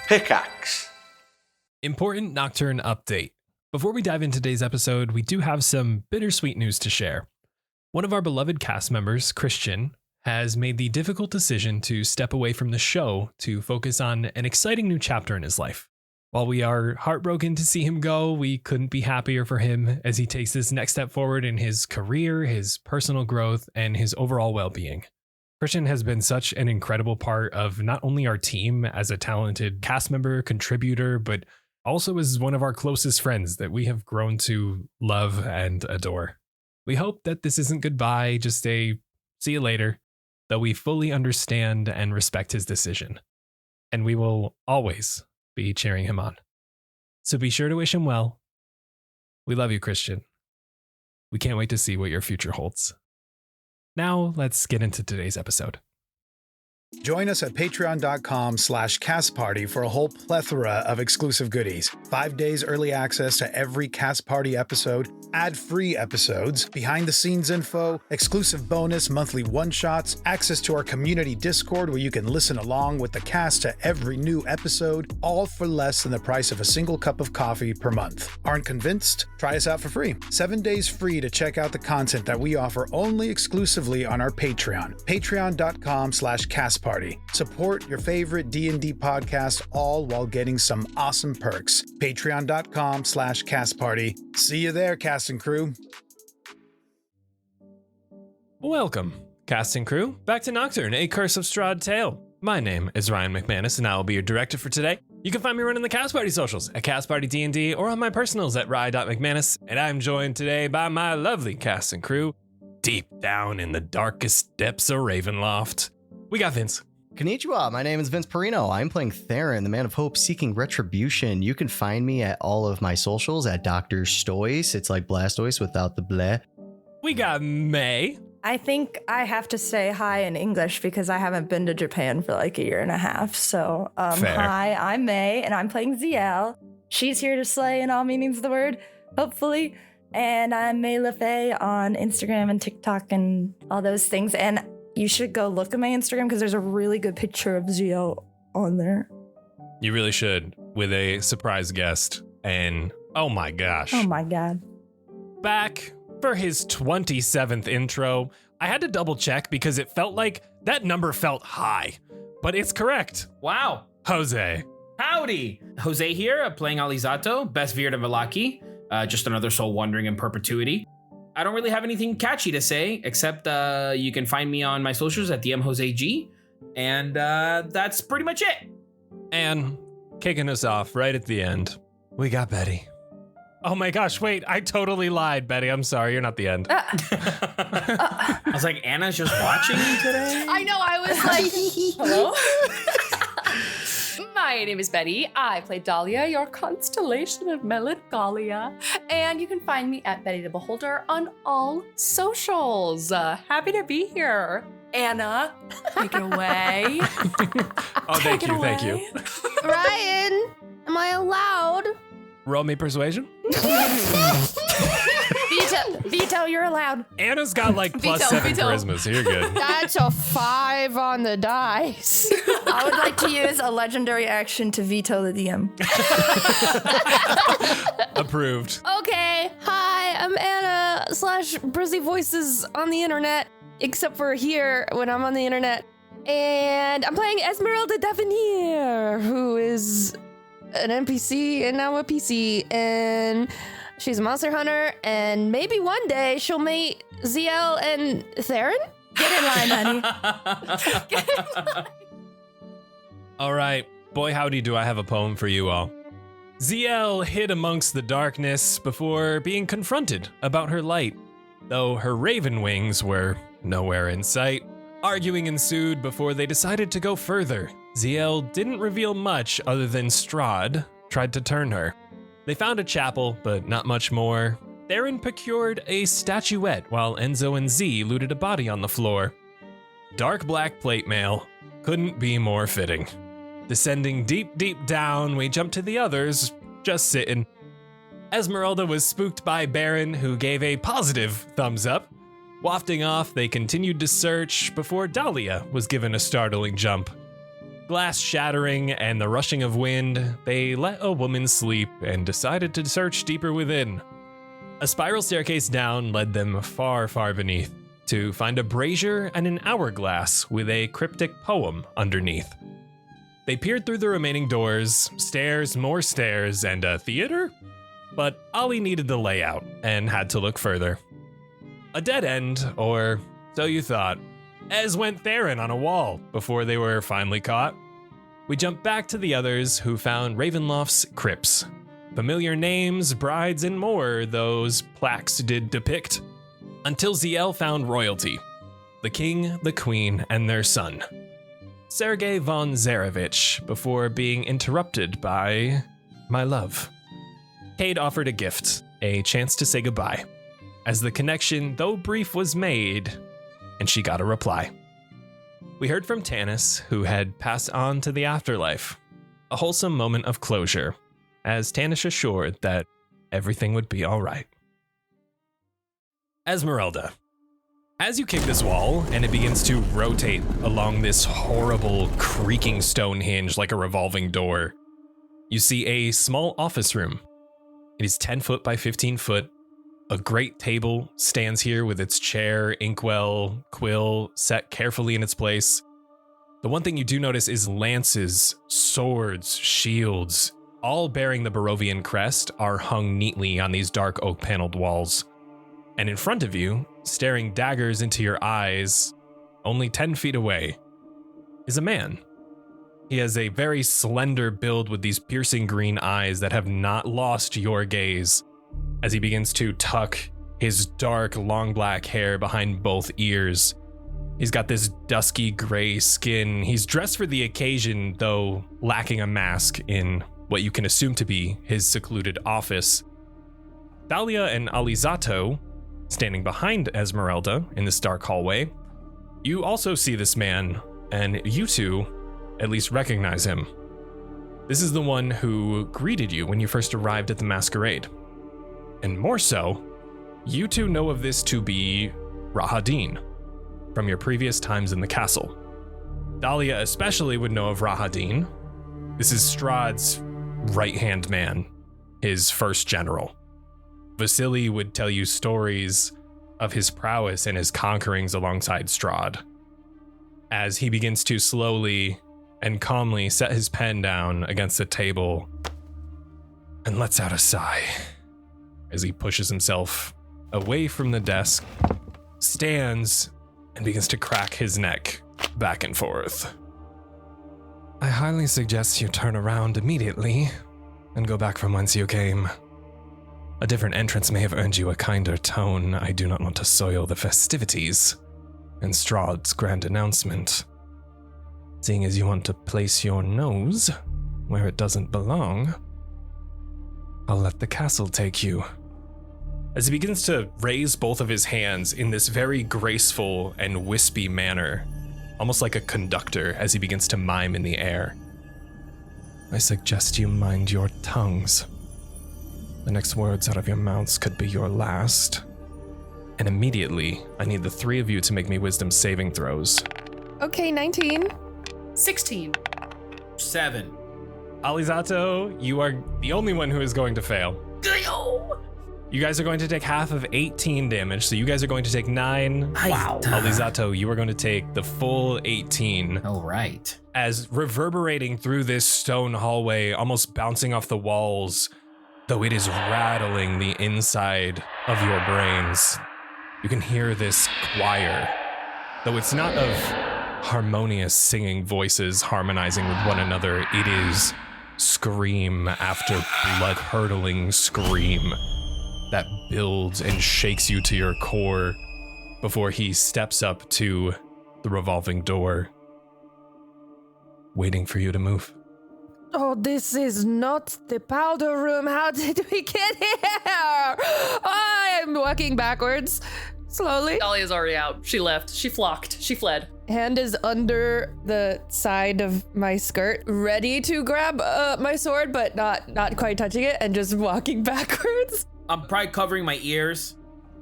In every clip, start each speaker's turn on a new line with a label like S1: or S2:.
S1: Pickaxe.
S2: Important Nocturne update. Before we dive into today's episode, we do have some bittersweet news to share. One of our beloved cast members, Christian, has made the difficult decision to step away from the show to focus on an exciting new chapter in his life. While we are heartbroken to see him go, we couldn't be happier for him as he takes this next step forward in his career, his personal growth, and his overall well-being. Christian has been such an incredible part of not only our team as a talented cast member, contributor, but also as one of our closest friends that we have grown to love and adore. We hope that this isn't goodbye, just a see you later, though we fully understand and respect his decision. And we will always be cheering him on. So be sure to wish him well. We love you, Christian. We can't wait to see what your future holds. Now, let's get into today's episode.
S3: Join us at patreon.com/castparty for a whole plethora of exclusive goodies. 5 days early access to every Cast Party episode, ad-free episodes, behind-the-scenes info, exclusive bonus monthly one-shots, access to our community Discord where you can listen along with the cast to every new episode, all for less than the price of a single cup of coffee per month. Aren't convinced? Try us out for free. 7 days free to check out the content that we offer only exclusively on our Patreon. Patreon.com/castparty. Support your favorite D&D podcast, all while getting some awesome perks. Patreon.com/castparty. See you there, cast and crew.
S2: Welcome, cast and crew, back to Nocturne, A Curse of Strahd Tale. My name is Ryan McManus, and I will be your director for today. You can find me running the Cast Party socials at Cast Party D&D or on my personals at rye.mcmanus, and I'm joined today by my lovely cast and crew, deep down in the darkest depths of Ravenloft. We got Vince.
S4: Konnichiwa, my name is Vince Perino. I'm playing Theren, the Man of Hope seeking retribution. You can find me at all of my socials at Dr. Stoice. It's like Blastoise without the bleh.
S2: We got May.
S5: I think I have to say hi in English because I haven't been to Japan for like a year and a half. So, hi, I'm May, and I'm playing Zielle. She's here to slay in all meanings of the word, hopefully. And I'm May LaFay on Instagram and TikTok and all those things. And you should go look at my Instagram because there's a really good picture of Zielle on there.
S2: You really should, with a surprise guest. And oh my gosh.
S5: Oh my God.
S2: Back for his 27th intro. I had to double check because it felt like that number felt high, but it's correct.
S6: Wow.
S2: Jose.
S6: Howdy. Jose here, playing Alizzato, best Veer of Velaki. Just another soul wandering in perpetuity. I don't really have anything catchy to say, except you can find me on my socials at DMJoseG, and that's pretty much it.
S2: And kicking us off right at the end, we got Betty. Oh my gosh, wait, I totally lied, Betty. I'm sorry, you're not the end.
S6: I was like, Anna's just watching me today?
S7: I know, I was like, hello? My name is Betty. I play Dahlia, your constellation of melancholia. And you can find me at Betty the Beholder on all socials. Happy to be here. Anna, take it away.
S2: Thank you.
S8: Ryan, am I allowed?
S2: Roll me persuasion.
S8: Veto, you're allowed.
S2: Anna's got like +7 charisma, so you're good.
S8: That's a 5 on the dice.
S5: I would like to use a legendary action to veto the DM.
S2: Approved.
S8: Okay, hi, I'm Anna / Brizzy Voices on the internet, except for here when I'm on the internet. And I'm playing Esmeralda Davenier, who is an NPC and now a PC, and she's a monster hunter, and maybe one day she'll meet Zielle and Theren?
S5: Get in line, honey.
S8: Get in line.
S2: All right, boy howdy do I have a poem for you all. Zielle hid amongst the darkness before being confronted about her light, though her raven wings were nowhere in sight. Arguing ensued before they decided to go further. Zielle didn't reveal much other than Strahd tried to turn her. They found a chapel, but not much more. Theren procured a statuette while Enzo and Z looted a body on the floor. Dark black plate mail couldn't be more fitting. Descending deep, deep down, we jump to the others, just sitting. Esmeralda was spooked by Baron, who gave a positive thumbs up. Wafting off, they continued to search before Dahlia was given a startling jump. glass shattering and the rushing of wind, they let a woman sleep and decided to search deeper within. A spiral staircase down led them far, far beneath to find a brazier and an hourglass with a cryptic poem underneath. They peered through the remaining doors, stairs, more stairs, and a theater? But Ollie needed the layout and had to look further. A dead end, or so you thought, as went Theren on a wall before they were finally caught. We jumped back to the others who found Ravenloft's crypts. Familiar names, brides, and more those plaques did depict. Until Zielle found royalty. The king, the queen, and their son. Sergei von Zarevich, before being interrupted by my love. Cade offered a gift, a chance to say goodbye, as the connection, though brief, was made, and she got a reply. We heard from Tanis, who had passed on to the afterlife. A wholesome moment of closure, as Tanis assured that everything would be all right. Esmeralda. As you kick this wall, and it begins to rotate along this horrible, creaking stone hinge like a revolving door, you see a small office room. It is 10 foot by 15 foot. A great table stands here with its chair, inkwell, quill set carefully in its place. The one thing you do notice is lances, swords, shields, all bearing the Barovian crest, are hung neatly on these dark oak paneled walls. And in front of you, staring daggers into your eyes, only 10 feet away, is a man. He has a very slender build with these piercing green eyes that have not lost your gaze as he begins to tuck his dark, long black hair behind both ears. He's got this dusky gray skin. He's dressed for the occasion, though lacking a mask in what you can assume to be his secluded office. Dahlia and Alizzato, standing behind Esmeralda in this dark hallway, you also see this man, and you two at least recognize him. This is the one who greeted you when you first arrived at the Masquerade. And more so, you two know of this to be Rahadin, from your previous times in the castle. Dahlia especially would know of Rahadin. This is Strahd's right-hand man, his first general. Vasily would tell you stories of his prowess and his conquerings alongside Strahd. As he begins to slowly and calmly set his pen down against the table and lets out a sigh as he pushes himself away from the desk, stands, and begins to crack his neck back and forth. I highly suggest you turn around immediately and go back from whence you came. A different entrance may have earned you a kinder tone. I do not want to soil the festivities and Strahd's grand announcement. Seeing as you want to place your nose where it doesn't belong, I'll let the castle take you. As he begins to raise both of his hands in this very graceful and wispy manner, almost like a conductor as he begins to mime in the air. I suggest you mind your tongues. The next words out of your mouths could be your last. And immediately, I need the three of you to make me wisdom saving throws.
S8: Okay, 19.
S7: 16.
S6: 7.
S2: Alizzato, you are the only one who is going to fail. You guys are going to take half of 18 damage, so you guys are going to take 9.
S6: Wow.
S2: Alizzato, you are going to take the full 18.
S6: All right.
S2: As reverberating through this stone hallway, almost bouncing off the walls, though it is rattling the inside of your brains, you can hear this choir, though it's not of harmonious singing voices harmonizing with one another. It is scream after blood-hurtling scream that builds and shakes you to your core before he steps up to the revolving door, waiting for you to move.
S8: Oh, this is not the powder room. How did we get here? I'm walking backwards, slowly.
S7: Dahlia's already out. She left. She flocked. She fled.
S8: Hand is under the side of my skirt, ready to grab my sword, but not quite touching it, and just walking backwards.
S6: I'm probably covering my ears.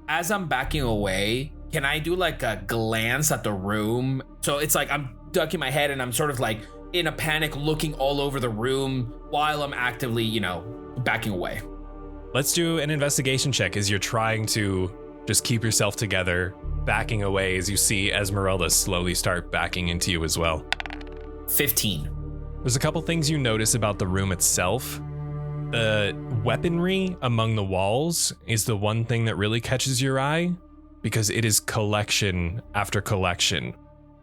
S6: As I'm backing away, can I do like a glance at the room? So it's like I'm ducking my head and I'm sort of like in a panic, looking all over the room while I'm actively, backing away.
S2: Let's do an investigation check as you're trying to just keep yourself together, backing away as you see Esmeralda slowly start backing into you as well.
S6: 15.
S2: There's a couple things you notice about the room itself. The weaponry among the walls is the one thing that really catches your eye, because it is collection after collection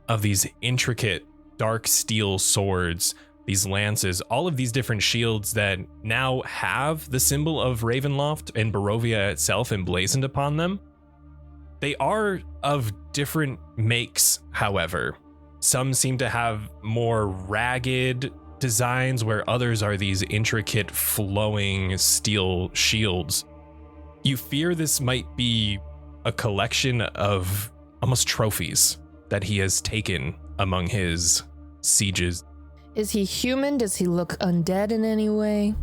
S2: of these intricate dark steel swords, these lances, all of these different shields that now have the symbol of Ravenloft and Barovia itself emblazoned upon them. They are of different makes, however. Some seem to have more ragged designs, where others are these intricate flowing steel shields. You fear this might be a collection of almost trophies that he has taken among his sieges.
S8: Is he human? Does he look undead in any way?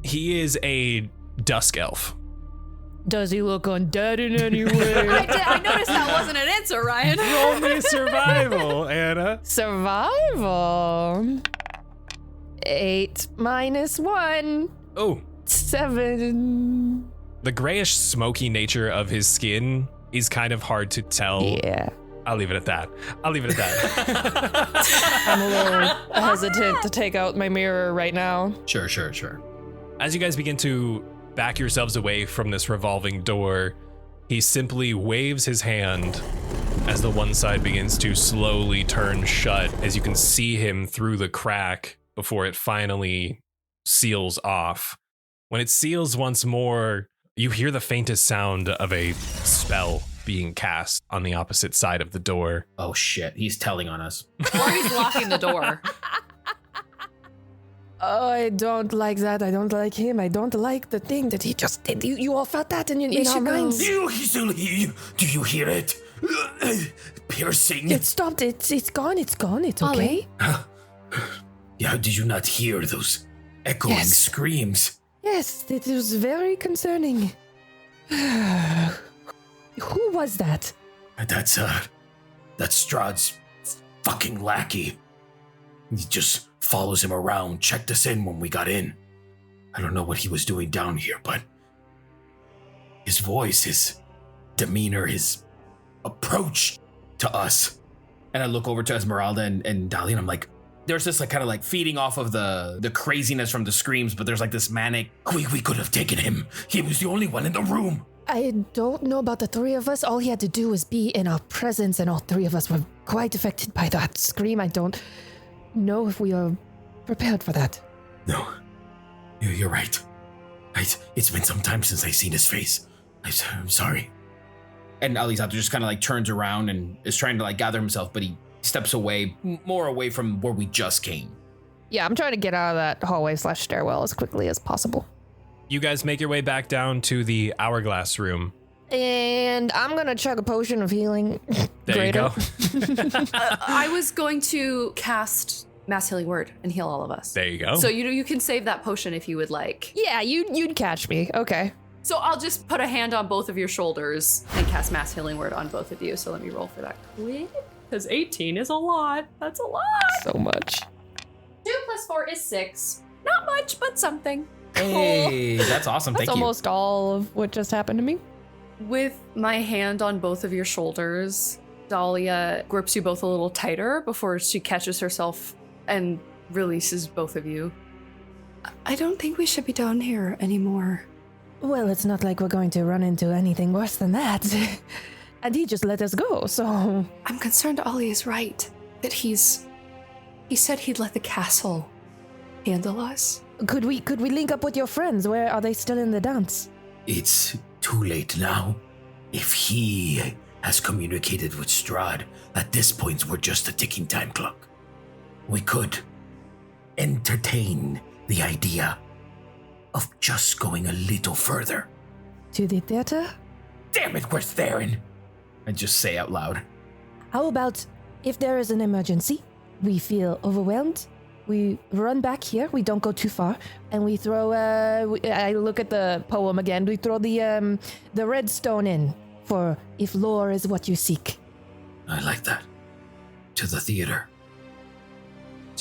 S2: He is a dusk elf.
S8: Does he look undead in any way?
S7: I noticed that wasn't an answer, Ryan.
S2: Roll me survival, Anna.
S8: Survival. 8 minus 1.
S2: Oh.
S8: 7.
S2: The grayish, smoky nature of his skin is kind of hard to tell.
S8: Yeah.
S2: I'll leave it at that.
S8: I'm a little hesitant to take out my mirror right now.
S6: Sure.
S2: As you guys begin to back yourselves away from this revolving door, he simply waves his hand as the one side begins to slowly turn shut, as you can see him through the crack before it finally seals off. When it seals once more, you hear the faintest sound of a spell being cast on the opposite side of the door.
S6: Oh shit, he's telling on us.
S7: Or he's locking the door.
S8: Oh, I don't like that. I don't like him. I don't like the thing that he just did. You all felt that in our minds.
S1: He's still here. Do you hear it? Piercing.
S8: It stopped. It's gone. It's gone. It's okay.
S1: Yeah, did you not hear those echoing screams?
S8: Yes, it was very concerning. Who was that?
S1: That's Strahd's fucking lackey. He just follows him around, checked us in when we got in. I don't know what he was doing down here, but his voice, his demeanor, his approach to us.
S6: And I look over to Esmeralda and Dahlia, and I'm like, there's this kind of feeding off of the craziness from the screams, but there's this manic.
S1: We could have taken him. He was the only one in the room.
S8: I don't know about the three of us. All he had to do was be in our presence, and all three of us were quite affected by that scream. I don't know if we are prepared for that.
S1: No, you're right. It's been some time since I've seen his face. I'm sorry.
S6: And Alizzato just kind of turns around and is trying to gather himself, but he steps away, more away from where we just came.
S8: Yeah, I'm trying to get out of that hallway/stairwell as quickly as possible.
S2: You guys make your way back down to the hourglass room.
S8: And I'm going to chug a potion of healing.
S2: There you go.
S7: I was going to cast Mass Healing Word and heal all of us.
S2: There you go.
S7: So you can save that potion if you would like.
S8: Yeah, you'd catch me. Okay.
S7: So I'll just put a hand on both of your shoulders and cast Mass Healing Word on both of you. So let me roll for that quick. Because 18 is a lot. That's a lot.
S8: So much.
S7: 2 + 4 is 6. Not much, but something.
S6: Hey, that's awesome.
S8: That's
S6: Thank you.
S8: almost all of what just happened to me.
S7: With my hand on both of your shoulders, Dahlia grips you both a little tighter before she catches herself and releases both of you. I don't think we should be down here anymore.
S8: Well, it's not like we're going to run into anything worse than that. And he just let us go, so...
S7: I'm concerned Ollie is right. That he said he'd let the castle handle us.
S8: Could we link up with your friends? Where are they still in the dance?
S1: It's too late now. If he has communicated with Strahd, at this point we're just a ticking time clock. We could entertain the idea of just going a little further.
S8: To the theater?
S1: Damn it, we're Theren.
S6: I just say out loud.
S8: How about if there is an emergency, we feel overwhelmed, we run back here, we don't go too far, and we throw, I look at the poem again, we throw the red stone in for if lore is what you seek.
S1: I like that. To the theater.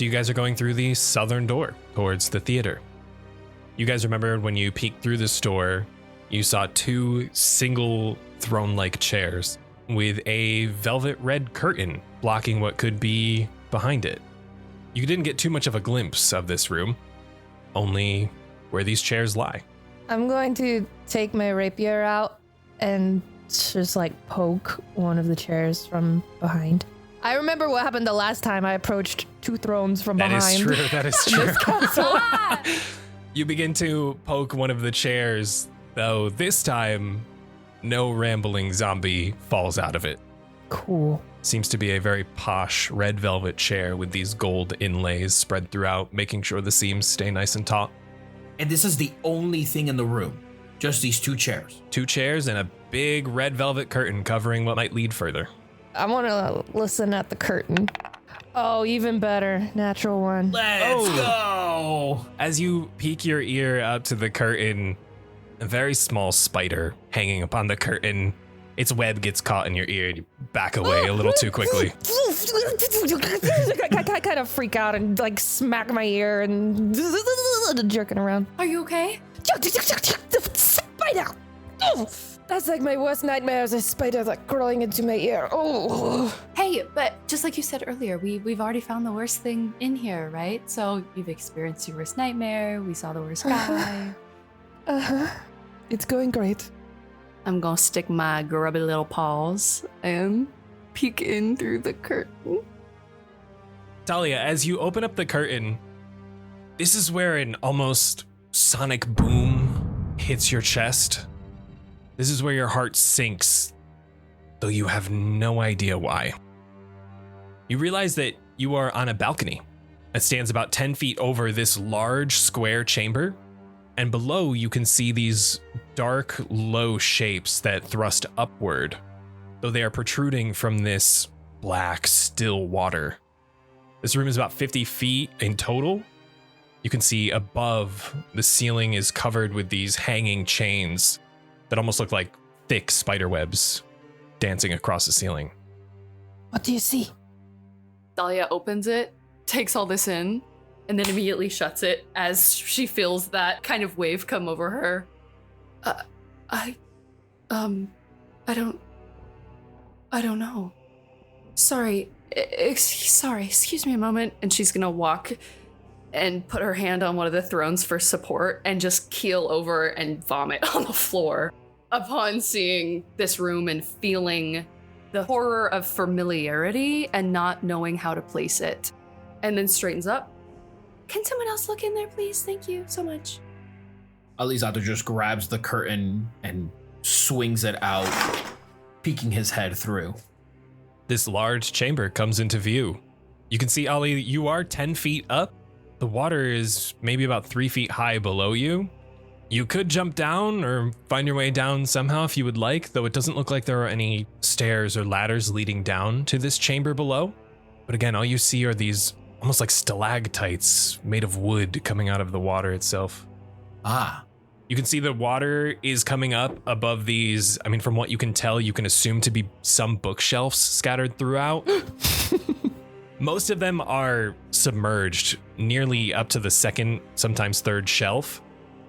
S2: So you guys are going through the southern door towards the theater. You guys remember when you peeked through this door, you saw 2 single throne-like chairs with a velvet red curtain blocking what could be behind it. You didn't get too much of a glimpse of this room, only where these chairs lie.
S8: I'm going to take my rapier out and just like poke one of the chairs from behind. I remember what happened the last time I approached 2 thrones from behind.
S2: That is true. You begin to poke one of the chairs, though this time, no rambling zombie falls out of it.
S8: Cool.
S2: Seems to be a very posh red velvet chair with these gold inlays spread throughout, making sure the seams stay nice and taut.
S1: And this is the only thing in the room. Just these 2 chairs.
S2: 2 chairs and a big red velvet curtain covering what might lead further.
S8: I want to listen at the curtain. Oh, even better. Natural 1.
S1: Let's go!
S2: As you peek your ear up to the curtain, a very small spider hanging upon the curtain. Its web gets caught in your ear and you back away a little too quickly.
S8: I kind of freak out and like smack my ear and jerking around.
S7: Are you okay?
S8: Spider! Oh, that's like my worst nightmare is a spider like crawling into my ear. Oh.
S7: Hey, but just like you said earlier, we've already found the worst thing in here, right? So you've experienced your worst nightmare. We saw the worst guy.
S8: It's going great.
S7: I'm gonna stick my grubby little paws and peek in through the curtain.
S2: Dahlia, as you open up the curtain, this is where an almost sonic boom hits your chest. This is where your heart sinks, though you have no idea why. You realize that you are on a balcony that stands about 10 feet over this large square chamber, and below you can see these dark, low shapes that thrust upward, though they are protruding from this black, still water. This room is about 50 feet in total. You can see above, the ceiling is covered with these hanging chains that almost look like thick spider webs dancing across the ceiling.
S8: What do you see?
S7: Dahlia opens it, takes all this in, and then immediately shuts it as she feels that kind of wave come over her. I don't know. Sorry, excuse me a moment. And she's gonna walk and put her hand on one of the thrones for support and just keel over and vomit on the floor upon seeing this room and feeling the horror of familiarity and not knowing how to place it. And then straightens up. Can someone else look in there, please? Thank you so much.
S6: Alizzato just grabs the curtain and swings it out, peeking his head through.
S2: This large chamber comes into view. You can see, Ali, you are 10 feet up. The water is maybe about 3 feet high below you. You could jump down or find your way down somehow if you would like, though it doesn't look like there are any stairs or ladders leading down to this chamber below. But again, all you see are these almost like stalactites made of wood coming out of the water itself.
S1: Ah.
S2: You can see the water is coming up above these. I mean, from what you can tell, you can assume to be some bookshelves scattered throughout. Most of them are submerged nearly up to the second, sometimes third shelf.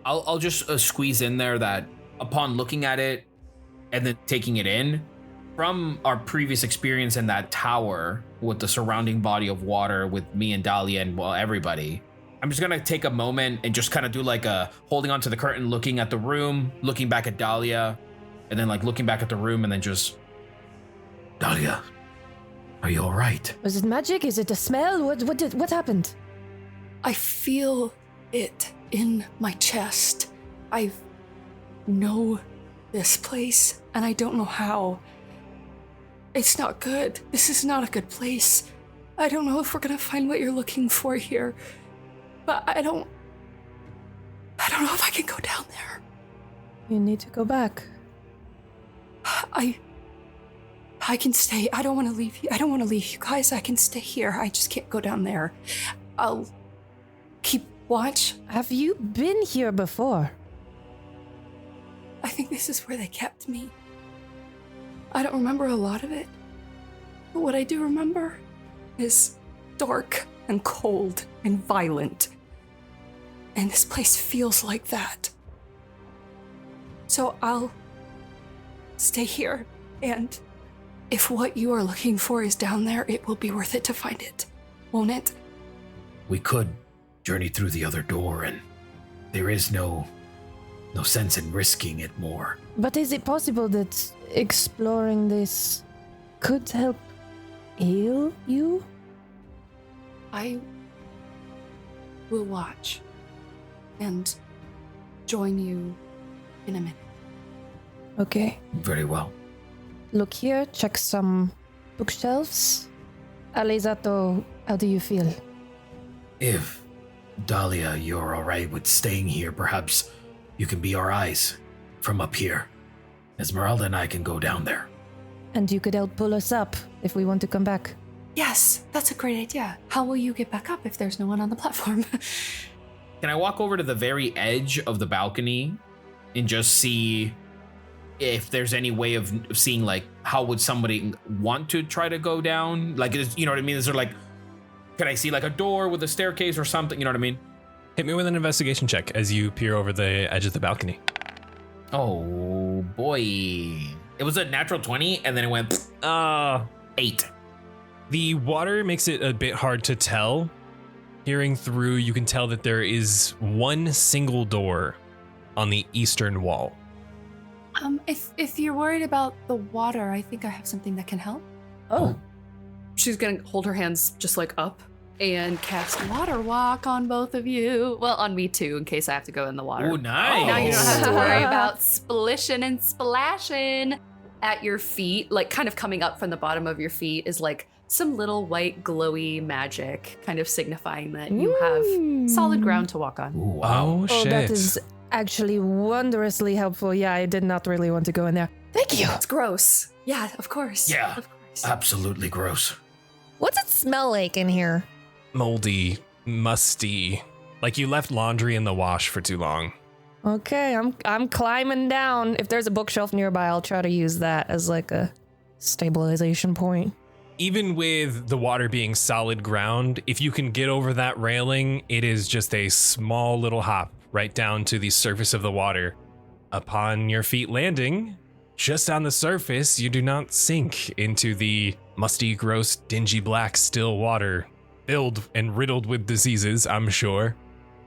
S6: I'll just squeeze in there that upon looking at it and then taking it in, from our previous experience in that tower with the surrounding body of water with me and Dahlia and everybody, I'm just gonna take a moment and just kind of do like a holding onto the curtain, looking at the room, looking back at Dahlia, and then like looking back at the room and then just...
S1: Dahlia, are you all right?
S8: Was it magic? Is it a smell? What happened?
S7: I feel it in my chest. I know this place and I don't know how. It's not good. This is not a good place. I don't know if we're gonna find what you're looking for here. But I don't know if I can go down there.
S8: You need to go back.
S7: I can stay. I don't want to leave you. I don't want to leave you guys. I can stay here. I just can't go down there. I'll keep watch.
S8: Have you been here before?
S7: I think this is where they kept me. I don't remember a lot of it. But what I do remember is dark and cold and violent. And this place feels like that. So I'll stay here, and if what you are looking for is down there, it will be worth it to find it, won't it?
S1: We could journey through the other door, and there is no sense in risking it more.
S8: But is it possible that exploring this could help heal you?
S7: I will watch and join you in a minute.
S8: Okay.
S1: Very well.
S8: Look here, check some bookshelves. Alizzato, how do you feel?
S1: If, Dahlia, you're alright with staying here, perhaps you can be our eyes from up here. Esmeralda and I can go down there.
S8: And you could help pull us up if we want to come back.
S7: Yes, that's a great idea. How will you get back up if there's no one on the platform?
S6: Can I walk over to the very edge of the balcony and just see if there's any way of seeing, like, how would somebody want to try to go down? Like, you know what I mean? Is there, like, can I see, like, a door with a staircase or something? You know what I mean?
S2: Hit me with an investigation check as you peer over the edge of the balcony.
S6: Oh, boy. It was a natural 20, and then it went 8.
S2: The water makes it a bit hard to tell. Hearing through, you can tell that there is one single door on the eastern wall.
S7: If you're worried about the water, I think I have something that can help.
S8: Oh.
S7: She's gonna hold her hands just like up and cast Water Walk on both of you. Well, on me too, in case I have to go in the water.
S6: Oh, nice.
S7: Now you don't have to worry about splishing and splashing at your feet. Like, kind of coming up from the bottom of your feet is like some little white glowy magic, kind of signifying that you have solid ground to walk on.
S1: Ooh, wow.
S2: Oh, shit.
S8: That is actually wondrously helpful. Yeah, I did not really want to go in there. Thank you.
S7: It's gross. Yeah, of course.
S1: Yeah.
S7: Of course.
S1: Absolutely gross.
S8: What's it smell like in here?
S2: Moldy, musty, like you left laundry in the wash for too long.
S8: Okay, I'm climbing down. If there's a bookshelf nearby, I'll try to use that as like a stabilization point.
S2: Even with the water being solid ground, if you can get over that railing, it is just a small little hop right down to the surface of the water. Upon your feet landing, just on the surface, you do not sink into the musty, gross, dingy black still water, filled and riddled with diseases, I'm sure.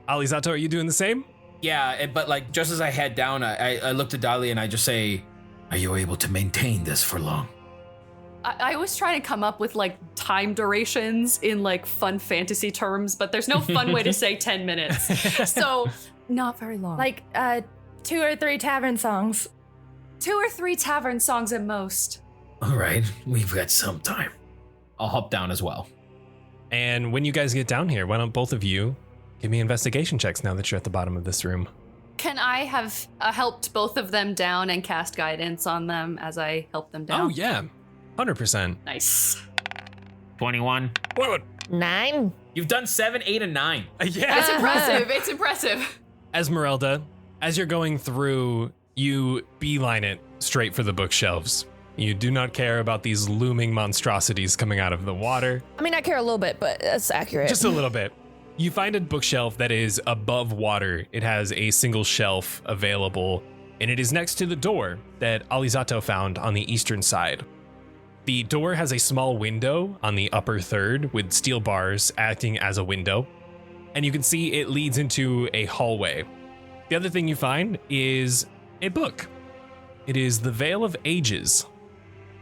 S2: Alizzato, are you doing the same?
S6: Yeah, but like just as I head down, I look to Dahlia and I just say,
S1: Are you able to maintain this for long?
S7: I was trying to come up with like time durations in like fun fantasy terms, but there's no fun way to say 10 minutes. So not very long.
S5: Like 2 or 3 tavern songs.
S7: 2 or 3 tavern songs at most.
S1: All right, we've got some time.
S6: I'll hop down as well.
S2: And when you guys get down here, why don't both of you give me investigation checks now that you're at the bottom of this room?
S7: Can I have helped both of them down and cast guidance on them as I help them down?
S2: Oh, yeah. 100%.
S7: Nice.
S6: 21.
S8: 9.
S6: You've done 7, 8, and 9.
S2: Yeah.
S7: It's impressive. It's impressive.
S2: Esmeralda, as you're going through, you beeline it straight for the bookshelves. You do not care about these looming monstrosities coming out of the water.
S8: I mean, I care a little bit, but that's accurate.
S2: Just a little bit. You find a bookshelf that is above water. It has a single shelf available, and it is next to the door that Alizzato found on the eastern side. The door has a small window on the upper third with steel bars acting as a window, and you can see it leads into a hallway. The other thing you find is a book. It is The Veil of Ages.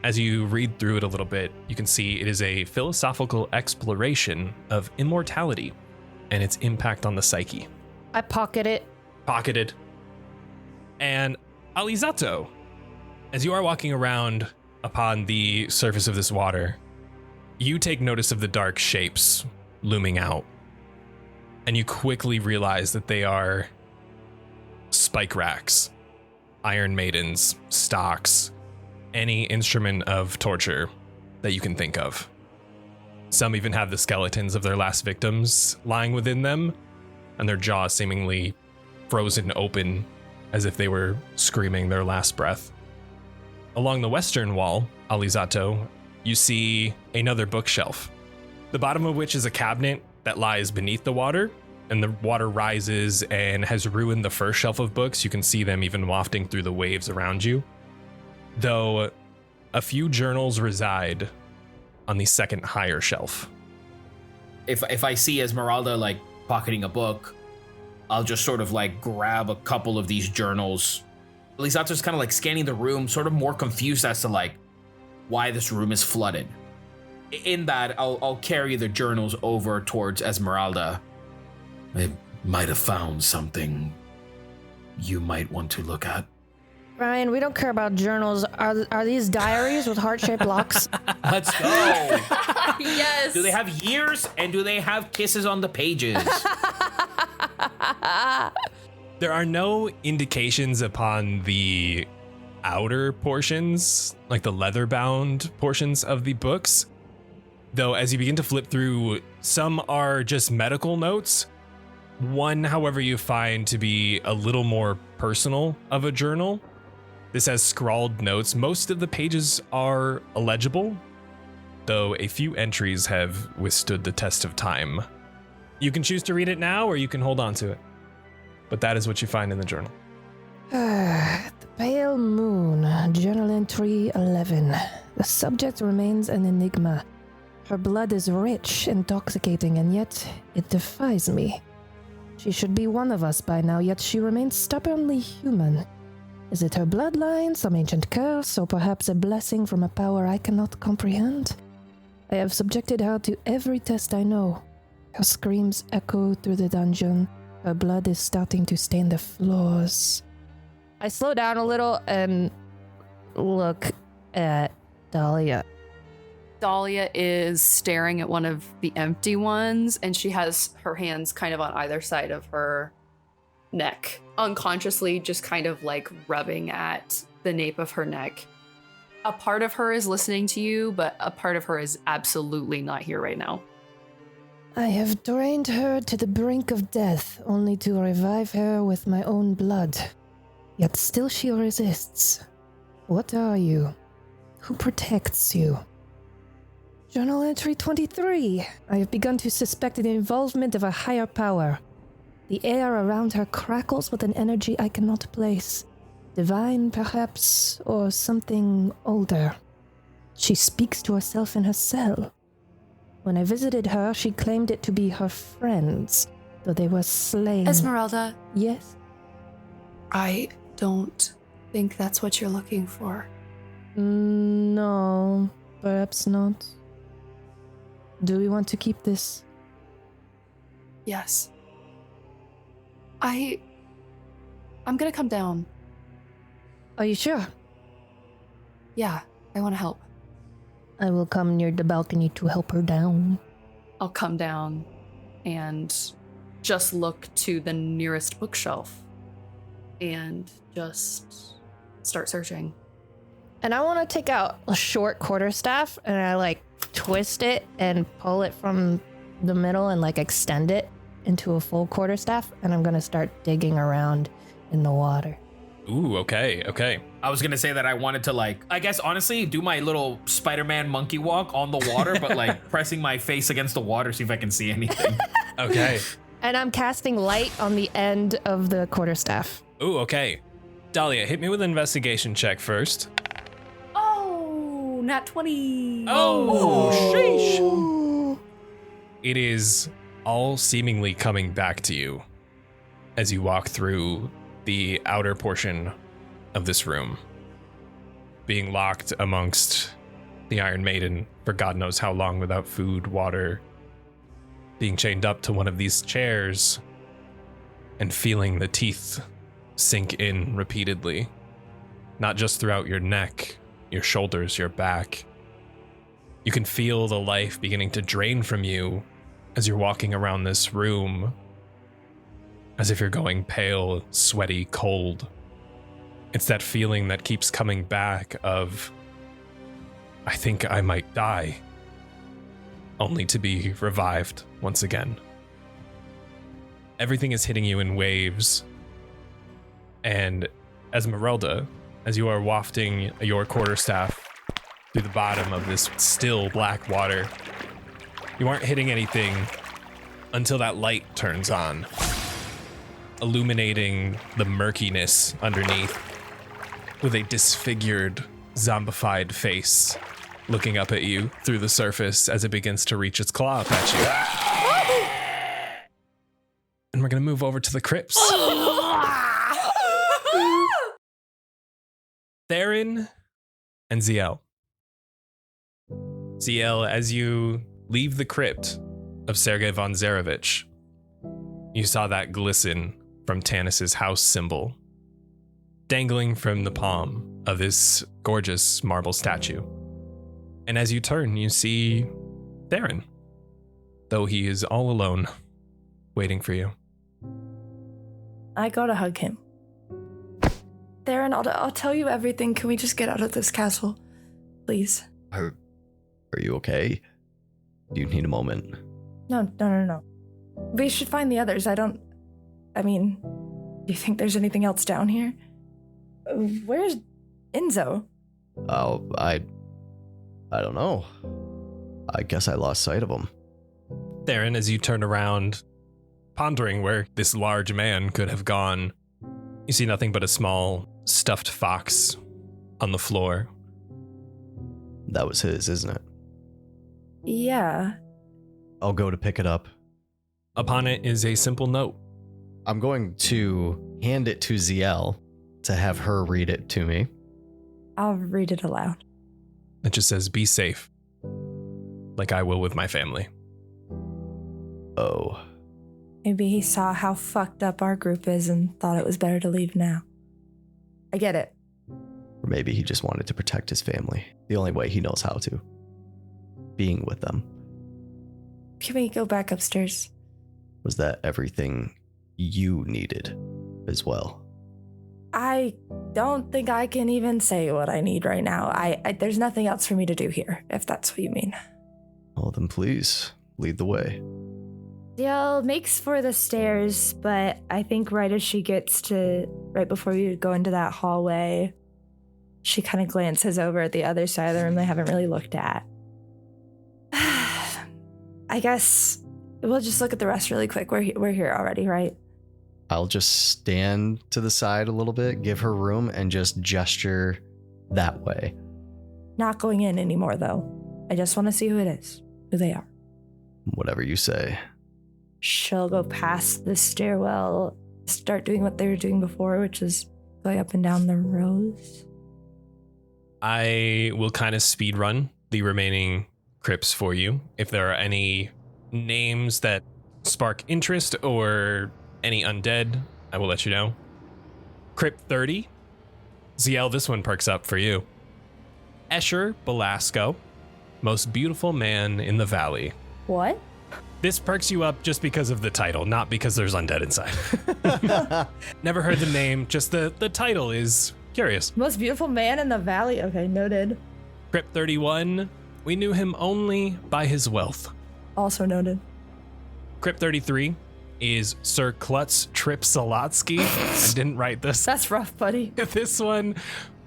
S2: As you read through it a little bit, you can see it is a philosophical exploration of immortality and its impact on the psyche.
S8: I pocket it.
S2: Pocketed. And Alizzato, as you are walking around upon the surface of this water, you take notice of the dark shapes looming out, and you quickly realize that they are spike racks, iron maidens, stocks, any instrument of torture that you can think of. Some even have the skeletons of their last victims lying within them, and their jaws seemingly frozen open as if they were screaming their last breath. Along the western wall, Alizzato, you see another bookshelf. the bottom of which is a cabinet that lies beneath the water, and the water rises and has ruined the first shelf of books. You can see them even wafting through the waves around you, though a few journals reside on the second higher shelf.
S6: If I see Esmeralda like pocketing a book, I'll just sort of like grab a couple of these journals. Alizato's kind of like scanning the room, sort of more confused as to like why this room is flooded. In that, I'll carry the journals over towards Esmeralda.
S1: I might have found something you might want to look at.
S8: Ryan, we don't care about journals. Are these diaries with heart-shaped locks?
S6: Let's go.
S7: Yes.
S6: Do they have years, and do they have kisses on the pages?
S2: There are no indications upon the outer portions, like the leather-bound portions of the books. Though as you begin to flip through, some are just medical notes. One, however, you find to be a little more personal of a journal. This has scrawled notes. Most of the pages are illegible, though a few entries have withstood the test of time. You can choose to read it now, or you can hold on to it. But that is what you find in the journal.
S8: The Pale Moon, Journal Entry 11. The subject remains an enigma. Her blood is rich, intoxicating, and yet it defies me. She should be one of us by now, yet she remains stubbornly human. Is it her bloodline, some ancient curse, or perhaps a blessing from a power I cannot comprehend? I have subjected her to every test I know. Her screams echo through the dungeon. Her blood is starting to stain the floors. I slow down a little and look at Dahlia.
S7: Dahlia is staring at one of the empty ones, and she has her hands kind of on either side of her neck, unconsciously just kind of like rubbing at the nape of her neck. A part of her is listening to you, but a part of her is absolutely not here right now.
S8: I have drained her to the brink of death, only to revive her with my own blood. Yet still she resists. What are you? Who protects you? Journal entry 23. I have begun to suspect the involvement of a higher power. The air around her crackles with an energy I cannot place. Divine, perhaps, or something older. She speaks to herself in her cell. When I visited her, she claimed it to be her friends, though they were slain.
S7: Esmeralda.
S8: Yes?
S7: I don't think that's what you're looking for.
S8: No, perhaps not. Do we want to keep this?
S7: Yes. I'm gonna come down.
S8: Are you sure?
S7: Yeah, I want to help.
S8: I will come near the balcony to help her down.
S7: I'll come down and just look to the nearest bookshelf and just start searching.
S8: And I want to take out a short quarterstaff and I like twist it and pull it from the middle and like extend it into a full quarterstaff, and I'm gonna start digging around in the water.
S2: Ooh, okay.
S6: I was gonna say that I wanted to like, I guess honestly, do my little Spider-Man monkey walk on the water, but like pressing my face against the water, see if I can see anything.
S2: Okay.
S8: And I'm casting light on the end of the quarterstaff.
S2: Ooh, okay. Dahlia, hit me with an investigation check first.
S7: Oh, nat 20.
S2: Oh, sheesh. It is all seemingly coming back to you as you walk through the outer portion of this room, being locked amongst the Iron Maiden for God knows how long without food, water, being chained up to one of these chairs and feeling the teeth sink in repeatedly, not just throughout your neck, your shoulders, your back. You can feel the life beginning to drain from you as you're walking around this room, as if you're going pale, sweaty, cold. It's that feeling that keeps coming back of, I think I might die, only to be revived once again. Everything is hitting you in waves, and Esmeralda, as you are wafting your quarterstaff through the bottom of this still black water, You aren't hitting anything until that light turns on, illuminating the murkiness underneath with a disfigured, zombified face looking up at you through the surface as it begins to reach its claw up at you. And we're going to move over to the crypts. Theren and Zielle. Zielle, as you leave the crypt of Sergei von Zarevich, you saw that glisten from Tanis's house symbol dangling from the palm of this gorgeous marble statue. And as you turn, you see Theren, though he is all alone, waiting for you.
S5: I go to hug him. Theren, I'll tell you everything. Can we just get out of this castle, please?
S4: Are you okay? Do you need a moment?
S5: No. We should find the others. Do you think there's anything else down here? Where's Enzo?
S4: Oh, I don't know. I guess I lost sight of him.
S2: Theren, as you turn around, pondering where this large man could have gone, you see nothing but a small stuffed fox on the floor.
S4: That was his, isn't it?
S5: Yeah.
S4: I'll go to pick it up.
S2: Upon it is a simple note.
S4: I'm going to hand it to Zielle to have her read it to me.
S5: I'll read it aloud.
S2: It just says, "Be safe, like I will with my family."
S4: Oh.
S5: Maybe he saw how fucked up our group is and thought it was better to leave now. I get it.
S4: Or maybe he just wanted to protect his family. The only way he knows how to. Being with them.
S5: Can we go back upstairs?
S4: Was that everything you needed as well?
S5: I don't think I can even say what I need right now. There's nothing else for me to do here, if that's what you mean.
S4: Well, then please, lead the way.
S5: Zielle makes for the stairs, but I think right before we go into that hallway, she kind of glances over at the other side of the room they haven't really looked at. I guess we'll just look at the rest really quick. We're here already, right?
S4: I'll just stand to the side a little bit, give her room, and just gesture that way.
S5: Not going in anymore, though. I just want to see who they are.
S4: Whatever you say.
S5: She'll go past the stairwell, start doing what they were doing before, which is going up and down the rows.
S2: I will kind of speed run the remaining crypts for you. If there are any names that spark interest or any undead, I will let you know. Crypt 30. Zielle, this one perks up for you. Escher Belasco, most beautiful man in the valley.
S5: What?
S2: This perks you up just because of the title, not because there's undead inside. Never heard the name, just the title is curious.
S5: Most beautiful man in the valley? Okay, noted.
S2: Crypt 31, we knew him only by his wealth.
S5: Also noted.
S2: Crypt 33 is Sir Klutz Tripsalatsky. I didn't write this.
S5: That's rough, buddy.
S2: This one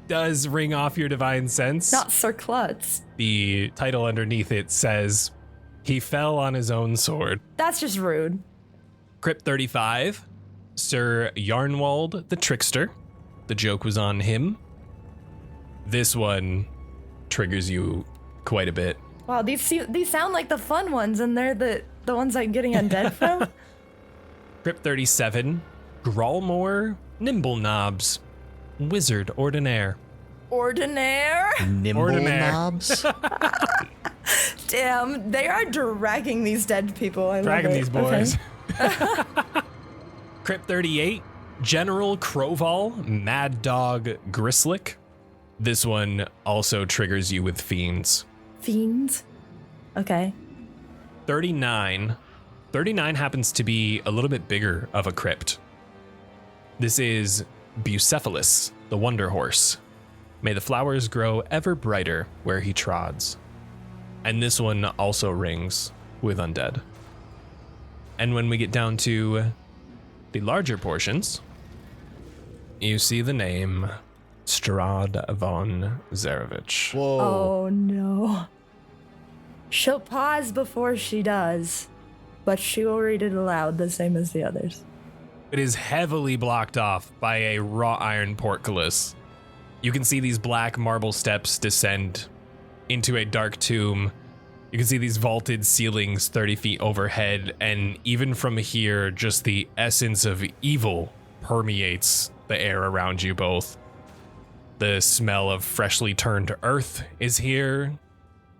S2: does ring off your divine sense.
S5: Not Sir Klutz.
S2: The title underneath it says, he fell on his own sword.
S5: That's just rude.
S2: Crypt 35, Sir Yarnwald the Trickster. The joke was on him. This one triggers you quite a bit.
S5: Wow, these sound like the fun ones, and they're the ones I'm getting undead from.
S2: Crypt 37, Gralmore Nimble Knobs, Wizard Ordinaire.
S5: Ordinaire?
S4: Nimble
S2: Ordinaire.
S4: knobs?
S5: Damn, they are dragging these dead people. I
S2: Dragging
S5: love it.
S2: these boys.
S5: Okay.
S2: Crypt 38, General Croval Mad Dog Grislick. This one also triggers you with fiends.
S5: Fiends? Okay.
S2: 39 happens to be a little bit bigger of a crypt. This is Bucephalus, the Wonder Horse. May the flowers grow ever brighter where he trods. And this one also rings with undead. And when we get down to the larger portions, you see the name Strahd von Zarevich.
S4: Whoa.
S5: Oh no. She'll pause before she does, but she will read it aloud the same as the others.
S2: It is heavily blocked off by a wrought iron portcullis. You can see these black marble steps descend into a dark tomb. You can see these vaulted ceilings 30 feet overhead, and even from here, just the essence of evil permeates the air around you both. The smell of freshly turned earth is here,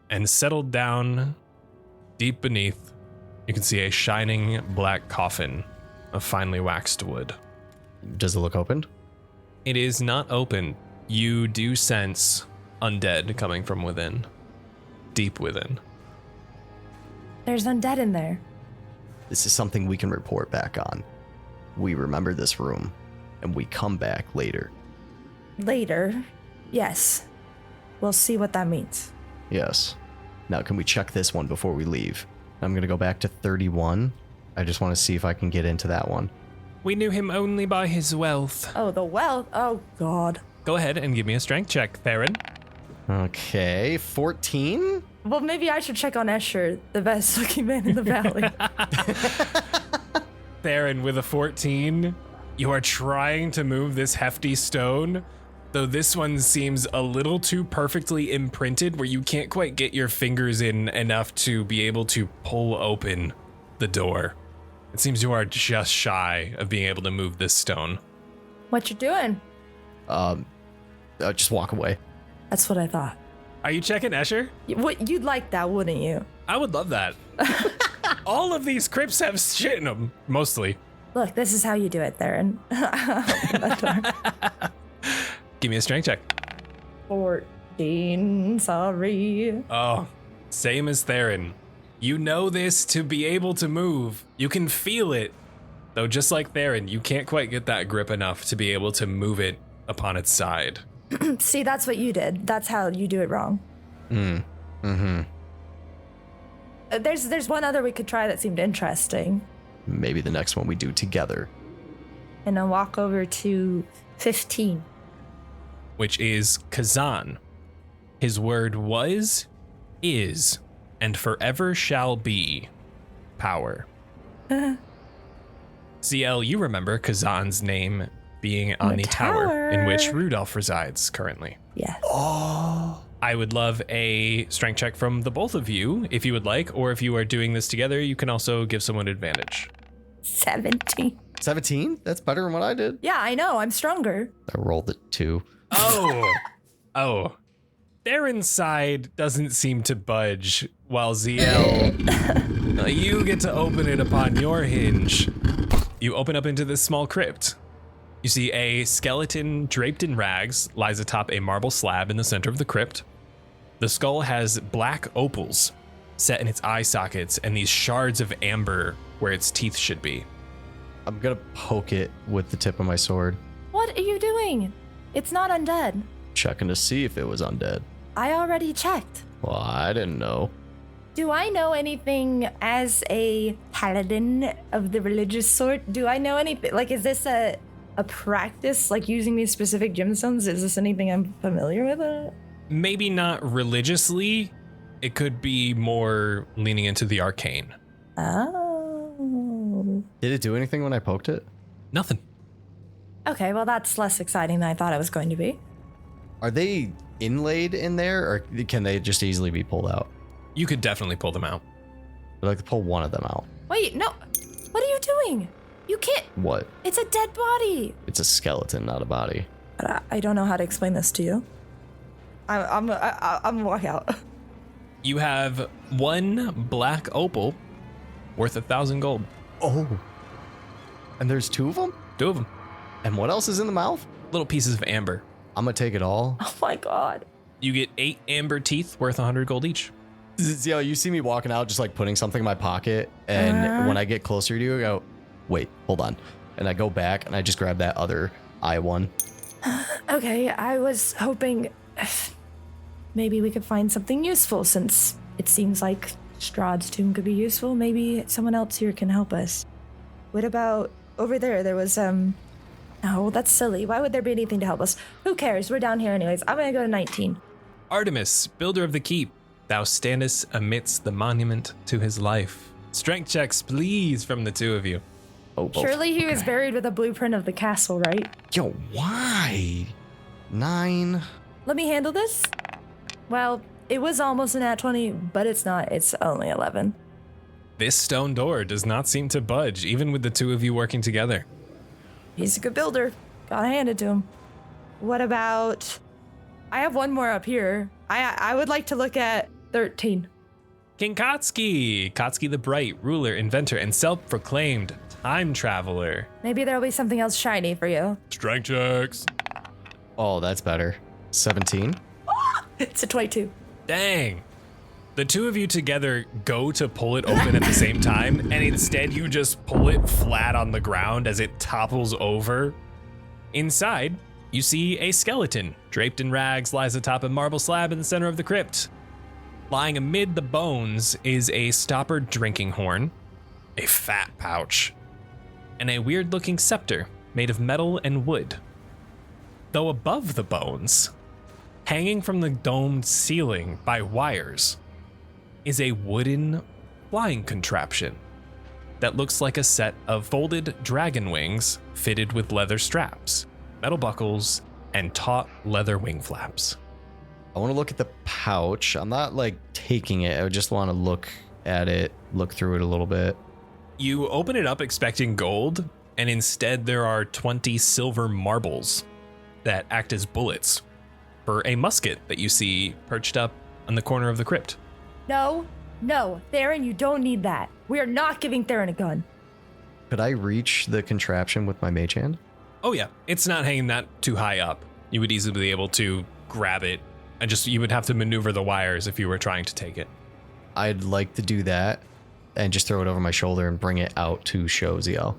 S2: and settled down deep beneath, you can see a shining black coffin of finely waxed wood.
S4: Does it look opened?
S2: It is not open. You do sense undead coming from within, deep within.
S5: There's undead in there.
S4: This is something we can report back on. We remember this room, and we come back later.
S5: Later? Yes. We'll see what that means.
S4: Yes. Now, can we check this one before we leave? I'm going to go back to 31. I just want to see if I can get into that one.
S2: We knew him only by his wealth.
S5: Oh, the wealth? Oh, God.
S2: Go ahead and give me a strength check, Theren.
S4: Okay, 14?
S5: Well, maybe I should check on Escher, the best looking man in the valley.
S2: Theren, with a 14, you are trying to move this hefty stone, though this one seems a little too perfectly imprinted where you can't quite get your fingers in enough to be able to pull open the door. It seems you are just shy of being able to move this stone.
S5: What you doing?
S4: Just walk away.
S5: That's what I thought.
S2: Are you checking Escher?
S5: You'd like that, wouldn't you?
S2: I would love that. All of these crypts have shit in them, mostly.
S5: Look, this is how you do it, Theren.
S2: Give me a strength check.
S5: 14, sorry.
S2: Oh, same as Theren. You know this to be able to move. You can feel it. Though just like Theren, you can't quite get that grip enough to be able to move it upon its side.
S5: See, that's what you did. That's how you do it wrong. There's one other we could try that seemed interesting.
S4: Maybe the next one we do together.
S5: And I'll walk over to 15.
S2: Which is Kazan. His word was, is, and forever shall be power. Zielle, you remember Kazan's name being on the tower in which Rudolph resides currently.
S5: Yes.
S4: Oh.
S2: I would love a strength check from the both of you if you would like, or if you are doing this together, you can also give someone advantage.
S5: 17.
S4: 17? That's better than what I did.
S5: Yeah, I know. I'm stronger.
S4: I rolled it 2.
S2: Oh. Theren's side doesn't seem to budge, while Zielle, you get to open it upon your hinge. You open up into this small crypt. You see a skeleton draped in rags lies atop a marble slab in the center of the crypt. The skull has black opals set in its eye sockets and these shards of amber where its teeth should be.
S4: I'm gonna poke it with the tip of my sword.
S5: What are you doing? It's not undead.
S4: Checking to see if it was undead.
S5: I already checked.
S4: Well, I didn't know.
S5: Do I know anything as a paladin of the religious sort? Do I know anything? Like, is this a practice, like using these specific gemstones? Is this anything I'm familiar with?
S2: Maybe not religiously. It could be more leaning into the arcane.
S5: Oh.
S4: Did it do anything when I poked it?
S2: Nothing.
S5: Okay, well, that's less exciting than I thought it was going to be.
S4: Are they inlaid in there, or can they just easily be pulled out?
S2: You could definitely pull them out.
S4: I'd like to pull one of them out.
S5: Wait, no. What are you doing? You can't.
S4: What?
S5: It's a dead body.
S4: It's a skeleton, not a body.
S5: I don't know how to explain this to you. I'm gonna walk out.
S2: You have one black opal worth 1,000 gold.
S4: Oh. And there's 2 of them?
S2: 2 of them.
S4: And what else is in the mouth?
S2: Little pieces of amber.
S4: I'm gonna take it all.
S5: Oh my god.
S2: You get 8 amber teeth worth 100 gold each.
S4: Zielle, you see me walking out just like putting something in my pocket, and when I get closer to you, I go, wait, hold on. And I go back and I just grab that other eye one.
S5: Okay, I was hoping maybe we could find something useful, since it seems like Strahd's tomb could be useful. Maybe someone else here can help us. What about over there? There was, no, that's silly. Why would there be anything to help us? Who cares? We're down here anyways. I'm gonna go to 19.
S2: Artemis, builder of the keep. thou standest amidst the monument to his life. Strength checks, please, from the two of you.
S4: Oh, both.
S5: Surely he was buried with a blueprint of the castle, right?
S4: Yo, why? 9.
S5: Let me handle this. Well, it was almost an nat 20, but it's not. It's only 11.
S2: This stone door does not seem to budge, even with the two of you working together.
S5: He's a good builder. Gotta hand it to him. What about... I have one more up here. I would like to look at 13.
S2: King Kotsky! Kotsky the Bright, ruler, inventor, and self-proclaimed time traveler.
S5: Maybe there'll be something else shiny for you.
S2: Strength checks.
S4: Oh, that's better. 17.
S5: It's a 22.
S2: Dang. The two of you together go to pull it open at the same time, and instead you just pull it flat on the ground as it topples over. Inside, you see a skeleton, draped in rags, lies atop a marble slab in the center of the crypt. Lying amid the bones is a stoppered drinking horn, a fat pouch, and a weird-looking scepter made of metal and wood. Though above the bones, hanging from the domed ceiling by wires, is a wooden flying contraption that looks like a set of folded dragon wings fitted with leather straps, metal buckles, and taut leather wing flaps.
S4: I want to look at the pouch. I'm not like taking it. I just want to look at it, look through it a little bit.
S2: You open it up expecting gold, and instead there are 20 silver marbles that act as bullets for a musket that you see perched up on the corner of the crypt.
S5: No, Theren, you don't need that. We are not giving Theren a gun.
S4: Could I reach the contraption with my mage hand?
S2: Oh yeah, it's not hanging that too high up. You would easily be able to grab it, and you would have to maneuver the wires if you were trying to take it.
S4: I'd like to do that and just throw it over my shoulder and bring it out to show Zielle.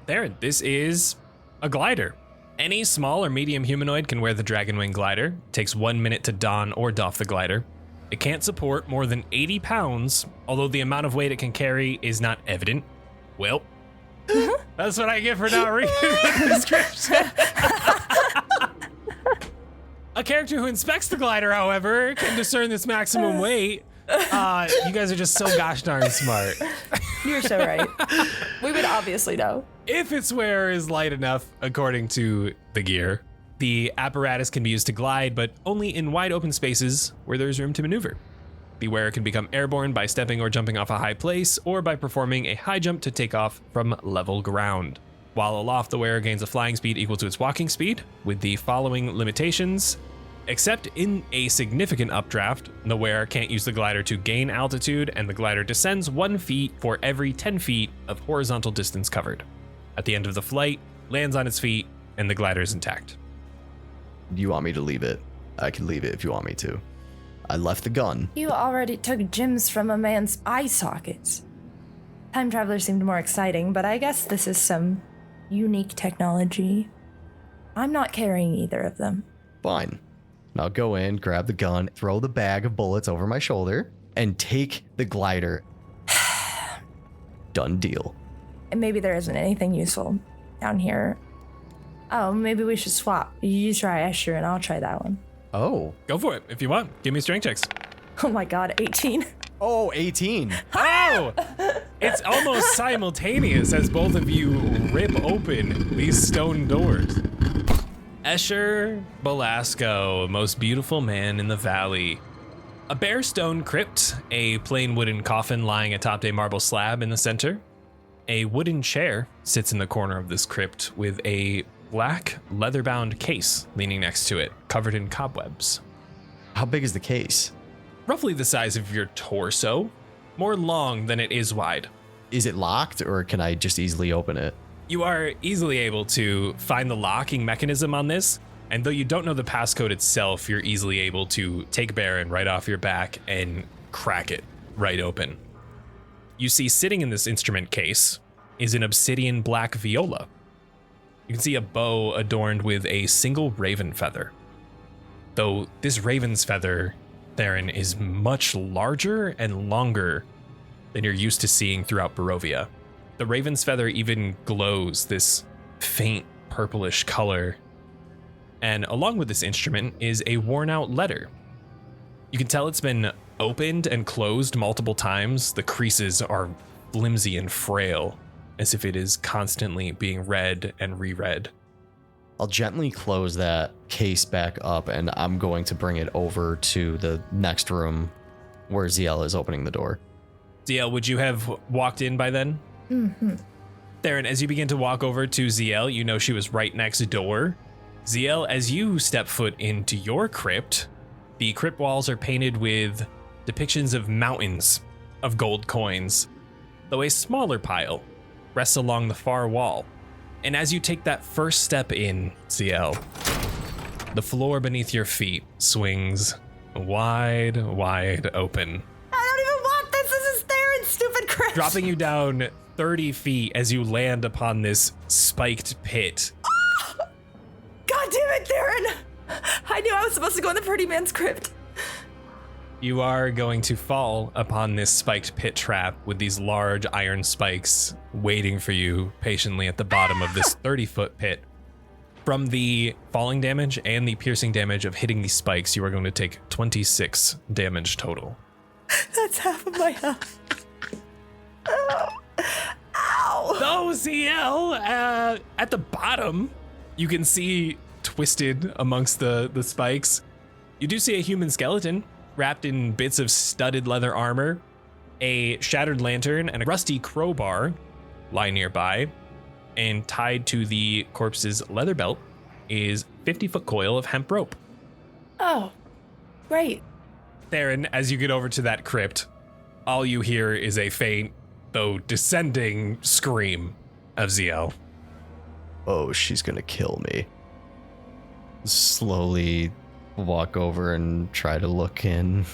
S2: There, this is a glider. Any small or medium humanoid can wear the Dragonwing glider. It takes 1 minute to don or doff the glider. It can't support more than 80 pounds, although the amount of weight it can carry is not evident. Well, that's what I get for not reading the description. A character who inspects the glider, however, can discern this maximum weight. You guys are just so gosh darn smart.
S5: You're so right. We would obviously know.
S2: If its wearer is light enough, according to the gear, the apparatus can be used to glide, but only in wide open spaces where there's room to maneuver. The wearer can become airborne by stepping or jumping off a high place, or by performing a high jump to take off from level ground. While aloft, the wearer gains a flying speed equal to its walking speed, with the following limitations. Except in a significant updraft, the wearer can't use the glider to gain altitude, and the glider descends 1 feet for every 10 feet of horizontal distance covered. At the end of the flight, lands on its feet, and the glider is intact.
S4: You want me to leave it? I can leave it if you want me to. I left the gun.
S5: You already took gems from a man's eye sockets. Time Traveler seemed more exciting, but I guess this is some unique technology. I'm not carrying either of them.
S4: Fine. I'll go in, grab the gun, throw the bag of bullets over my shoulder, and take the glider. Done deal.
S5: And maybe there isn't anything useful down here. Oh, maybe we should swap. You try Escher and I'll try that one.
S4: Oh.
S2: Go for it if you want. Give me strength checks.
S5: Oh my god, 18.
S4: Oh, 18.
S2: Oh! It's almost simultaneous as both of you rip open these stone doors. Escher Belasco, most beautiful man in the valley. A bare stone crypt, a plain wooden coffin lying atop a marble slab in the center. A wooden chair sits in the corner of this crypt with a black leather-bound case leaning next to it, covered in cobwebs.
S4: How big is the case?
S2: Roughly the size of your torso, more long than it is wide.
S4: Is it locked, or can I just easily open it?
S2: You are easily able to find the locking mechanism on this, and though you don't know the passcode itself, you're easily able to take Baron right off your back and crack it right open. You see sitting in this instrument case is an obsidian black viola. You can see a bow adorned with a single raven feather. Though this raven's feather, Theren, is much larger and longer than you're used to seeing throughout Barovia. The raven's feather even glows this faint purplish color. And along with this instrument is a worn out letter. You can tell it's been opened and closed multiple times. The creases are flimsy and frail, as if it is constantly being read and reread.
S4: I'll gently close that case back up, and I'm going to bring it over to the next room where Zielle is opening the door.
S2: Zielle, would you have walked in by then?
S5: Mm-hmm.
S2: Theren, as you begin to walk over to Zielle, you know she was right next door. Zielle, as you step foot into your crypt, the crypt walls are painted with depictions of mountains of gold coins, though a smaller pile rests along the far wall. And as you take that first step in, Zielle, the floor beneath your feet swings wide open,
S5: I don't even want this. This is Theron's stupid crypt.
S2: dropping you down 30 feet as you land upon this spiked pit.
S5: God damn it, Theren. I knew I was supposed to go in the pretty man's crypt.
S2: You are going to fall upon this spiked pit trap with these large iron spikes waiting for you patiently at the bottom of this 30-foot pit. From the falling damage and the piercing damage of hitting these spikes, you are going to take 26 damage total.
S5: That's half of my health. Oh. Ow.
S2: Though, Zielle, at the bottom, you can see twisted amongst the spikes. You do see a human skeleton wrapped in bits of studded leather armor. A shattered lantern and a rusty crowbar lie nearby. And tied to the corpse's leather belt is 50-foot coil of hemp rope.
S5: Oh, great.
S2: Theren, as you get over to that crypt, all you hear is a faint, though descending, scream of Zielle.
S4: Oh, she's gonna kill me. Slowly walk over and try to look in.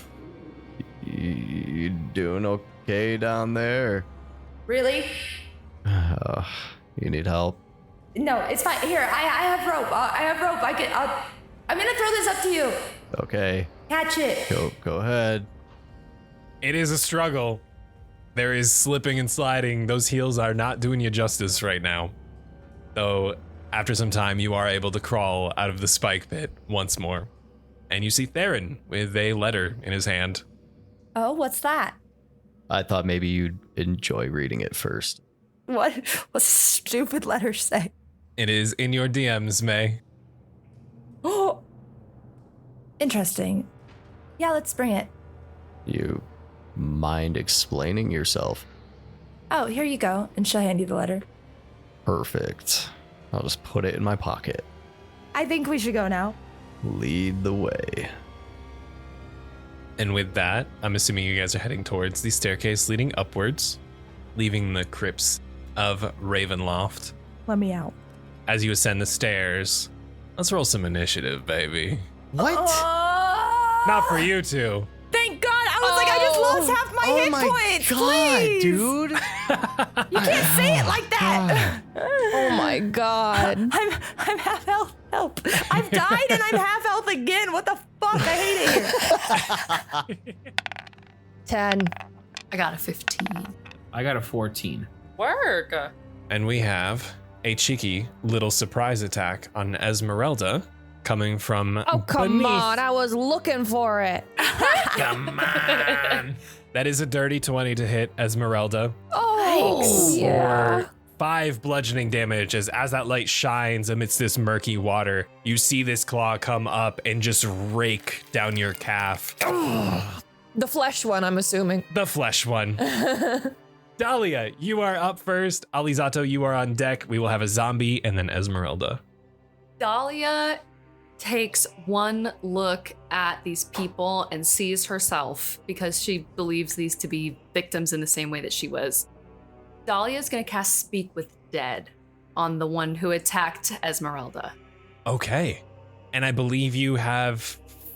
S4: You doing okay down there?
S5: Really?
S4: You need help?
S5: No, it's fine. Here, I have rope. I have rope. I'm gonna throw this up to you.
S4: Okay.
S5: Catch it.
S4: Go ahead.
S2: It is a struggle. There is slipping and sliding. Those heels are not doing you justice right now. Though, after some time, you are able to crawl out of the spike pit once more. And you see Theren with a letter in his hand.
S5: Oh, what's that?
S4: I thought maybe you'd enjoy reading it first.
S5: What's the stupid letter say?
S2: It is in your DMs, May.
S5: Oh, interesting. Yeah, let's bring it.
S4: You mind explaining yourself?
S5: Oh, here you go. And she'll hand you the letter.
S4: Perfect. I'll just put it in my pocket.
S5: I think we should go now.
S4: Lead the way.
S2: And with that, I'm assuming you guys are heading towards the staircase leading upwards, leaving the crypts of Ravenloft.
S5: Let me out.
S2: As you ascend the stairs, let's roll some initiative, baby.
S4: What?
S2: Not for you two.
S5: Thank God! I was like, I just lost half my hit points.
S4: God,
S5: Please,
S4: dude.
S5: You can't say it like that.
S8: Oh my God.
S5: I'm half health. Help! I've died and I'm half health again. What the fuck? I hate it here.
S8: 10.
S7: I got a 15.
S6: I got a 14.
S7: Work.
S2: And we have a cheeky little surprise attack on Esmeralda coming from
S8: Oh, come
S2: beneath.
S8: on. I was looking for it.
S2: Come on. That is a dirty 20 to hit Esmeralda.
S8: Oh, yeah.
S2: For 5 bludgeoning damage as that light shines amidst this murky water. You see this claw come up and just rake down your calf.
S8: The flesh one, I'm assuming.
S2: The flesh one. Dahlia, you are up first. Alizzato, you are on deck. We will have a zombie and then Esmeralda.
S7: Dahlia takes one look at these people and sees herself because she believes these to be victims in the same way that she was. Dahlia's gonna cast Speak with Dead on the one who attacked Esmeralda.
S2: Okay. And I believe you have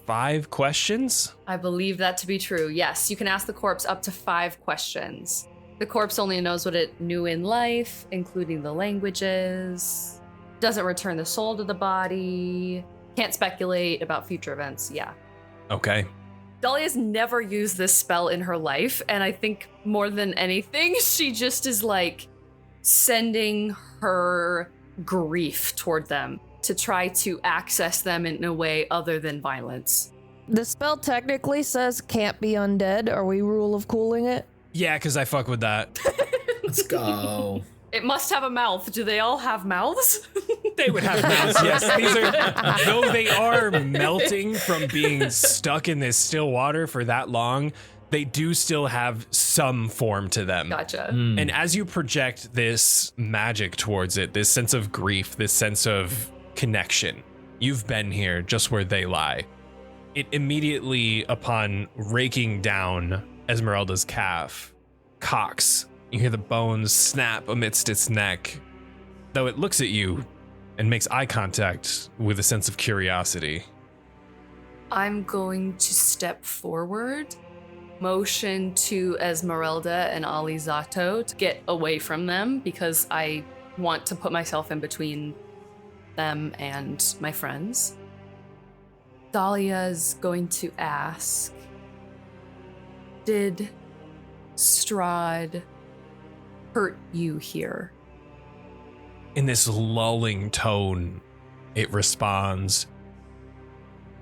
S2: 5 questions?
S7: I believe that to be true. Yes, you can ask the corpse up to 5 questions. The corpse only knows what it knew in life, including the languages. Doesn't return the soul to the body. Can't speculate about future events. Yeah.
S2: Okay.
S7: Dahlia's never used this spell in her life, and I think more than anything, she just is like sending her grief toward them to try to access them in a way other than violence.
S8: The spell technically says can't be undead. Are we rule of cooling it?
S2: Yeah, because I fuck with that.
S6: Let's go.
S7: It must have a mouth. Do they all have mouths?
S2: They would have mouths, yes. These are, though they are melting from being stuck in this still water for that long, they do still have some form to them.
S7: Gotcha.
S2: And as you project this magic towards it, this sense of grief, this sense of connection, you've been here just where they lie. It immediately, upon raking down Esmeralda's calf, cocks. You hear the bones snap amidst its neck, though it looks at you and makes eye contact with a sense of curiosity.
S7: I'm going to step forward, motion to Esmeralda and Alizzato to get away from them because I want to put myself in between them and my friends. Dahlia's going to ask, did Strahd hurt you here?
S2: In this lulling tone, it responds,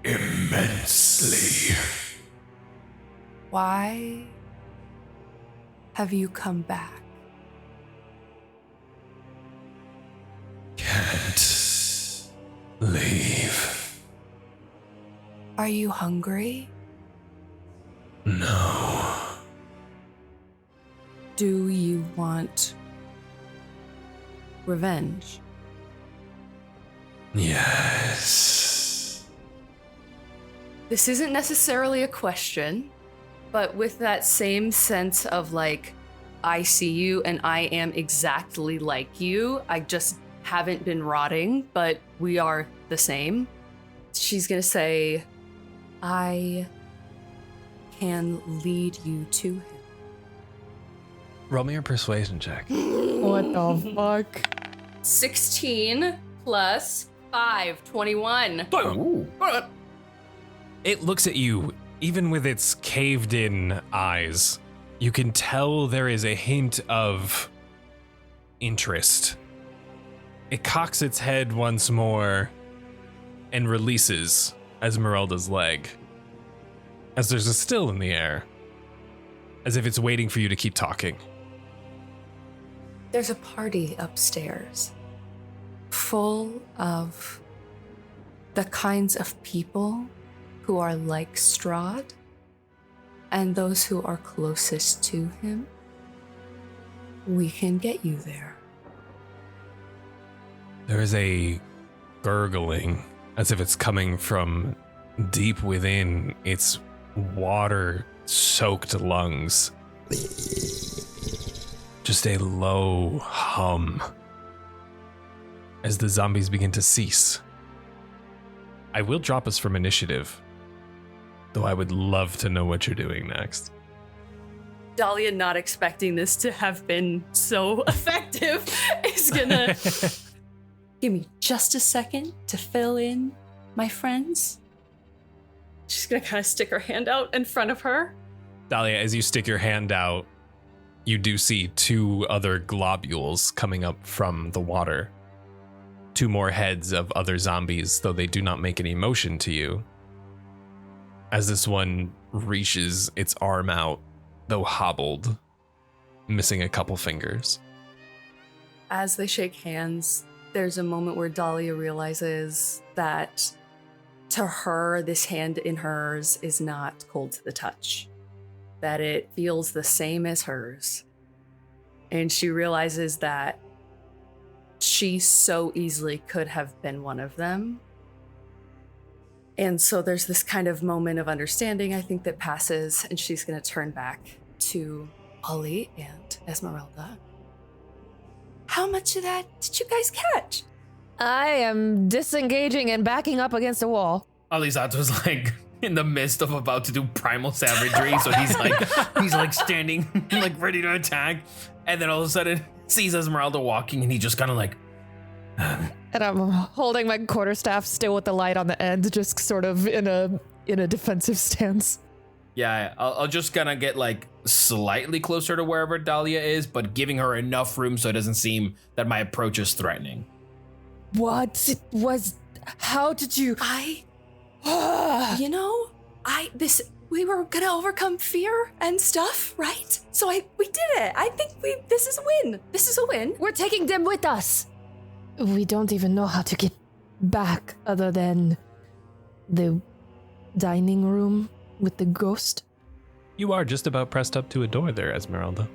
S2: immensely.
S7: Why have you come back?
S2: Can't leave.
S7: Are you hungry?
S2: No.
S7: Do you want revenge?
S2: Yes.
S7: This isn't necessarily a question, but with that same sense of like, I see you and I am exactly like you. I just haven't been rotting, but we are the same. She's gonna say, I can lead you to him.
S2: Roll me a persuasion check.
S8: What the fuck?
S7: 16 plus 5, 21.
S6: Ooh.
S2: It looks at you, even with its caved-in eyes. You can tell there is a hint of interest. It cocks its head once more and releases Esmeralda's leg, as there's a still in the air, as if it's waiting for you to keep talking.
S7: There's a party upstairs full of the kinds of people who are like Strahd and those who are closest to him. We can get you there.
S2: There is a gurgling, as if it's coming from deep within its water-soaked lungs. Just a low hum as the zombies begin to cease. I will drop us from initiative, though I would love to know what you're doing next.
S7: Dahlia, not expecting this to have been so effective, is gonna give me just a second to fill in my friends. She's gonna kind of stick her hand out in front of her.
S2: Dahlia, as you stick your hand out, you do see 2 other globules coming up from the water. 2 more heads of other zombies, though they do not make any motion to you. As this one reaches its arm out, though hobbled, missing a couple fingers.
S7: As they shake hands, there's a moment where Dahlia realizes that to her, this hand in hers is not cold to the touch, that it feels the same as hers. And she realizes that she so easily could have been one of them. And so there's this kind of moment of understanding, I think, that passes, and she's going to turn back to Hawley and Esmeralda. How much of that did you guys catch?
S8: I am disengaging and backing up against a wall.
S6: Alizato's like in the midst of about to do primal savagery, so he's like standing like ready to attack, and then all of a sudden sees Esmeralda walking, and he just kind of like.
S8: And I'm holding my quarterstaff still with the light on the end, just sort of in a defensive stance.
S6: Yeah, I'll just gonna get like slightly closer to wherever Dahlia is, but giving her enough room so it doesn't seem that my approach is threatening.
S8: What was? How did you?
S7: You know, we were gonna overcome fear and stuff, right? So we did it. I think this is a win. This is a win.
S8: We're taking them with us. We don't even know how to get back other than the dining room with the ghost.
S2: You are just about pressed up to a door there, Esmeralda.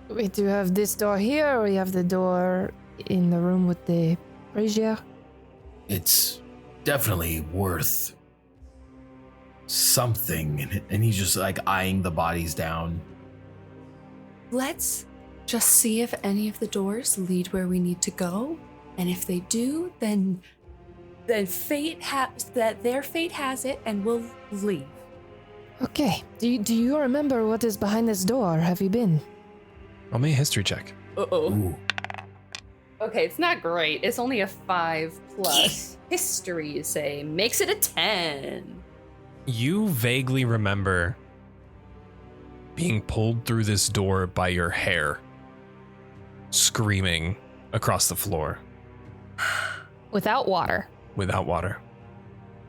S8: We do have this door here, or we have the door in the room with the brazier.
S1: It's definitely worth something. And he's just like eyeing the bodies down.
S7: Let's just see if any of the doors lead where we need to go. And if they do, then their fate has it and we'll leave.
S8: Okay. Do you remember what is behind this door? Have you been?
S2: Roll me a history check.
S1: Ooh.
S7: Okay, it's not great. It's only a 5 plus history, you say. Makes it a 10.
S2: You vaguely remember being pulled through this door by your hair, screaming across the floor.
S8: Without water.
S2: Without water.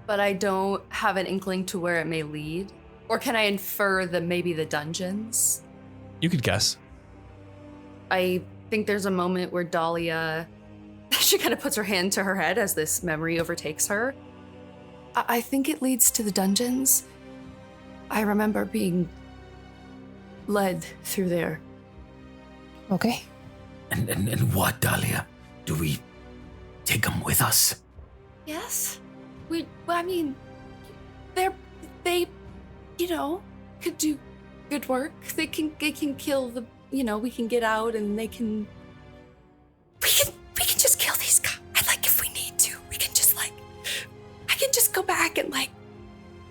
S7: But I don't have an inkling to where it may lead. Or can I infer that maybe the dungeons?
S2: You could guess.
S7: I think there's a moment where Dahlia, she kind of puts her hand to her head as this memory overtakes her. I think it leads to the dungeons. I remember being led through there.
S8: Okay.
S1: And what, Dahlia? Do we take them with us?
S7: Yes. They, could do good work. They can kill the, we can get out and we can just kill these guys. If we need to, we can just I can just go back and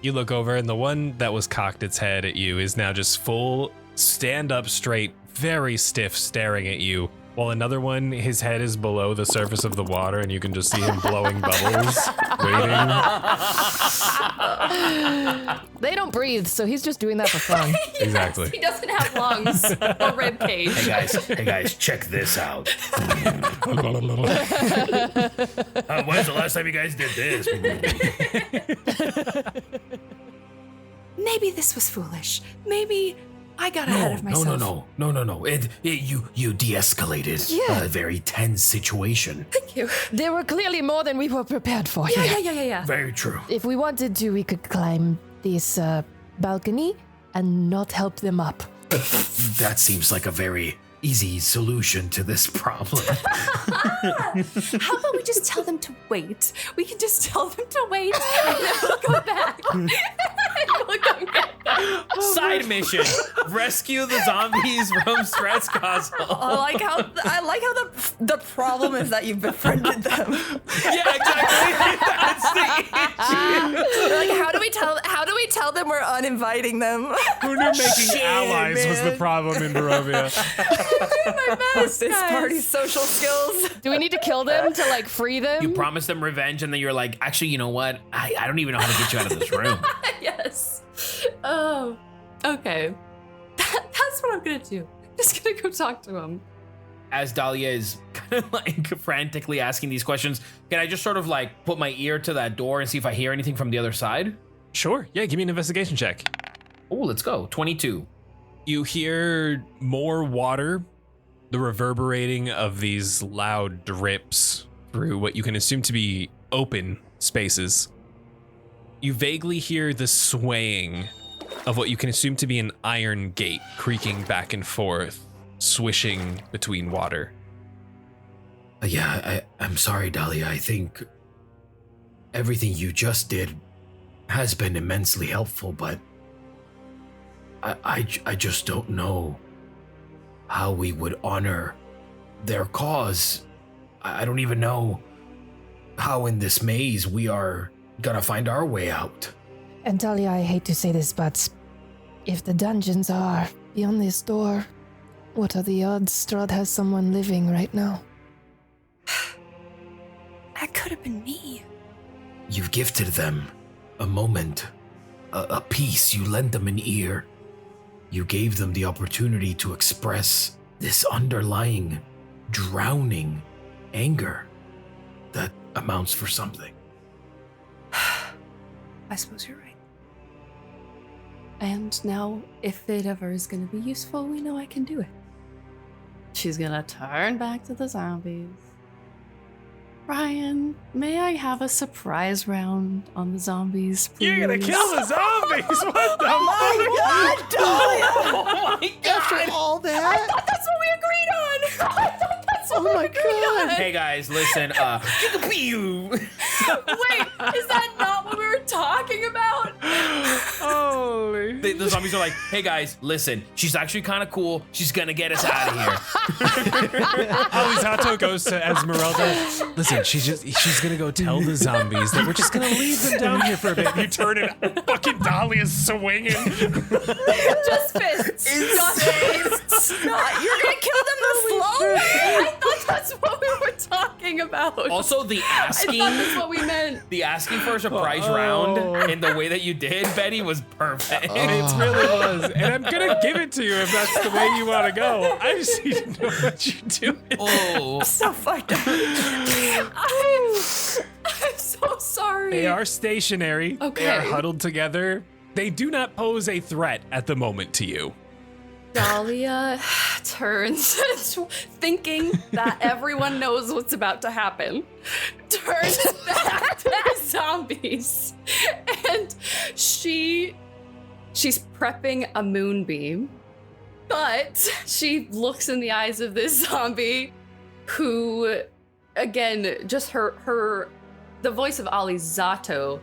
S2: You look over and the one that was cocked its head at you is now just full stand up straight, very stiff, staring at you. While another one, his head is below the surface of the water and you can just see him blowing bubbles, waiting.
S8: They don't breathe, so he's just doing that for fun.
S7: Yes,
S2: exactly.
S7: He doesn't have lungs or rib cage.
S1: Hey guys, check this out. When's the last time you guys did this?
S7: Maybe this was foolish. Maybe I got ahead of myself.
S1: No. You de-escalated a very tense situation.
S7: Thank you.
S8: There were clearly more than we were prepared for.
S7: Yeah.
S1: Very true.
S8: If we wanted to, we could climb this balcony and not help them up.
S1: That seems like a very easy solution to this problem.
S7: How about we just tell them to wait? We can just tell them to wait and then we'll go back.
S6: Side mission: rescue the zombies from Stress Castle.
S5: I like how the problem is that you've befriended them.
S6: Yeah, exactly. That's the issue.
S5: How do we tell them we're uninviting them?
S2: Who knew making allies was the problem in Barovia?
S7: My best,
S5: This
S7: guys.
S5: party's social skills.
S8: Do we need to kill them to free them?
S6: You promise them revenge, and then you're like, actually, you know what? I don't even know how to get you out of this room.
S7: Yes. Oh, okay. That's what I'm gonna do. I'm just gonna go talk to him.
S6: As Dahlia is kind of frantically asking these questions, can I just sort of put my ear to that door and see if I hear anything from the other side?
S2: Sure. Yeah, give me an investigation check.
S6: Oh, let's go. 22.
S2: You hear more water, the reverberating of these loud drips through what you can assume to be open spaces. You vaguely hear the swaying of what you can assume to be an iron gate creaking back and forth, swishing between water.
S1: I'm sorry, Dahlia. I think everything you just did has been immensely helpful, but I just don't know how we would honor their cause. I don't even know how in this maze we are gonna find our way out.
S8: And Dahlia, I hate to say this, but if the dungeons are beyond this door, what are the odds Strahd has someone living right now?
S7: That could have been me.
S1: You've gifted them a moment, a piece. You lent them an ear. You gave them the opportunity to express this underlying, drowning anger that amounts for something.
S7: I suppose you're right. And now, if it ever is going to be useful, we know I can do it. She's going to turn back to the zombies. Ryan, may I have a surprise round on the zombies, please?
S2: You're gonna kill the zombies! What the
S5: God, Dahlia!
S6: Oh my god!
S4: After all that?
S7: I thought that's what we agreed on! I thought that's what we agreed on!
S6: Hey guys, listen,
S7: Wait, is that not what we were talking about?
S2: Holy.
S6: the zombies are like, hey guys, listen, she's actually kind of cool. She's gonna get us out of here.
S2: Alizzato goes to Esmeralda. Listen, she's gonna go tell the zombies that we're just gonna leave them down here for a bit. You turn and fucking Dahlia's swinging.
S7: Just fists. Just fists.
S5: You're gonna kill them the slow way?
S7: I thought that's what we were talking about.
S6: Also, the
S7: I
S6: asking,
S7: thought that's what we meant.
S6: the asking for a surprise round in the way that you did, Betty, was perfect.
S2: It really was. And I'm gonna give it to you if that's the way you wanna go. I just need to know what you're doing.
S6: Oh,
S5: So fucked up.
S7: I'm so sorry.
S2: They are stationary.
S7: Okay.
S2: They are huddled together. They do not pose a threat at the moment to you.
S7: Dahlia turns, thinking that everyone knows what's about to happen, turns back to the zombies, and she's prepping a moonbeam, but she looks in the eyes of this zombie, who, again, just the voice of Alizzato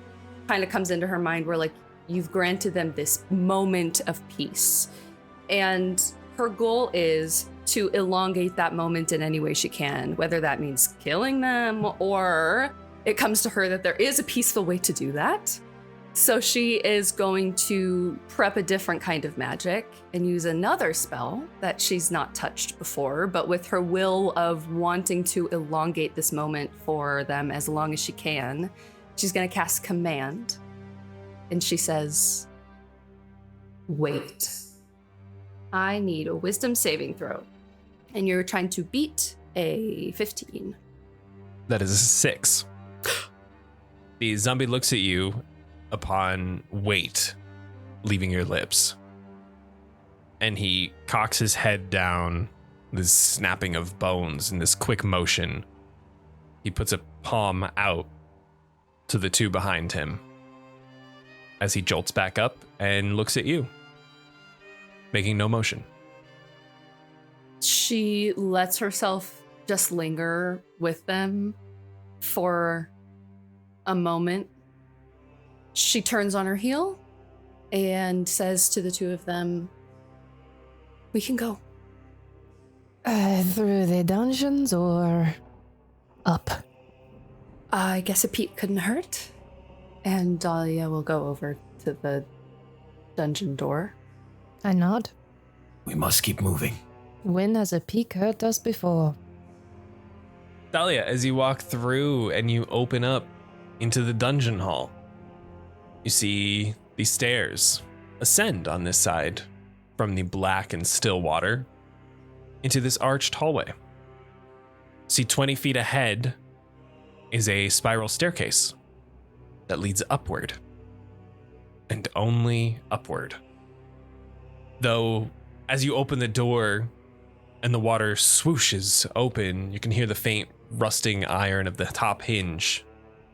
S7: kind of comes into her mind, where like you've granted them this moment of peace. And her goal is to elongate that moment in any way she can, whether that means killing them or it comes to her that there is a peaceful way to do that. So she is going to prep a different kind of magic and use another spell that she's not touched before, but with her will of wanting to elongate this moment for them as long as she can, she's going to cast Command. And she says, wait. I need a wisdom saving throw. And you're trying to beat a 15.
S2: That is a 6. The zombie looks at you upon wait leaving your lips. And he cocks his head down, this snapping of bones and this quick motion. He puts a palm out to the two behind him as he jolts back up and looks at you, making no motion.
S7: She lets herself just linger with them for a moment. She turns on her heel and says to the two of them, we can go.
S8: Through the dungeons or up?
S7: I guess a peek couldn't hurt. And Dahlia will go over to the dungeon door.
S8: I nod.
S1: We must keep moving.
S8: When has a peek hurt us before?
S2: Dahlia, as you walk through and you open up into the dungeon hall, you see the stairs ascend on this side from the black and still water into this arched hallway. See, 20 feet ahead is a spiral staircase that leads upward, and only upward. Though, as you open the door and the water swooshes open, you can hear the faint rusting iron of the top hinge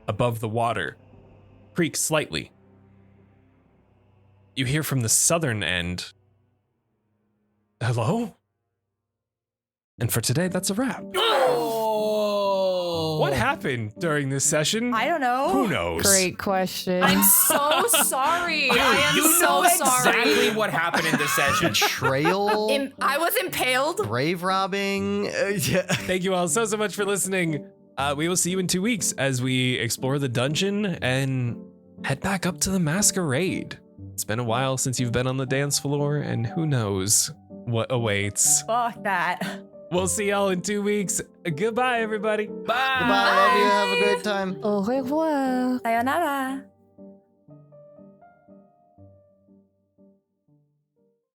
S2: above the water creak slightly. You hear from the southern end, hello? And for today, that's a wrap. What happened during this session?
S5: I don't know.
S2: Who knows?
S8: Great question.
S7: I'm so sorry. I am
S6: you
S7: so
S6: know
S7: sorry.
S6: exactly what happened in this session.
S4: Betrayal,
S5: I was impaled.
S4: grave robbing. Yeah.
S2: Thank you all so much for listening. We will see you in 2 weeks as we explore the dungeon and head back up to the Masquerade. It's been a while since you've been on the dance floor, and who knows what awaits.
S5: Fuck that.
S2: We'll see y'all in 2 weeks. Goodbye, everybody.
S6: Bye.
S4: Goodbye, love you. Have a great time.
S8: Au revoir.
S5: Sayonara.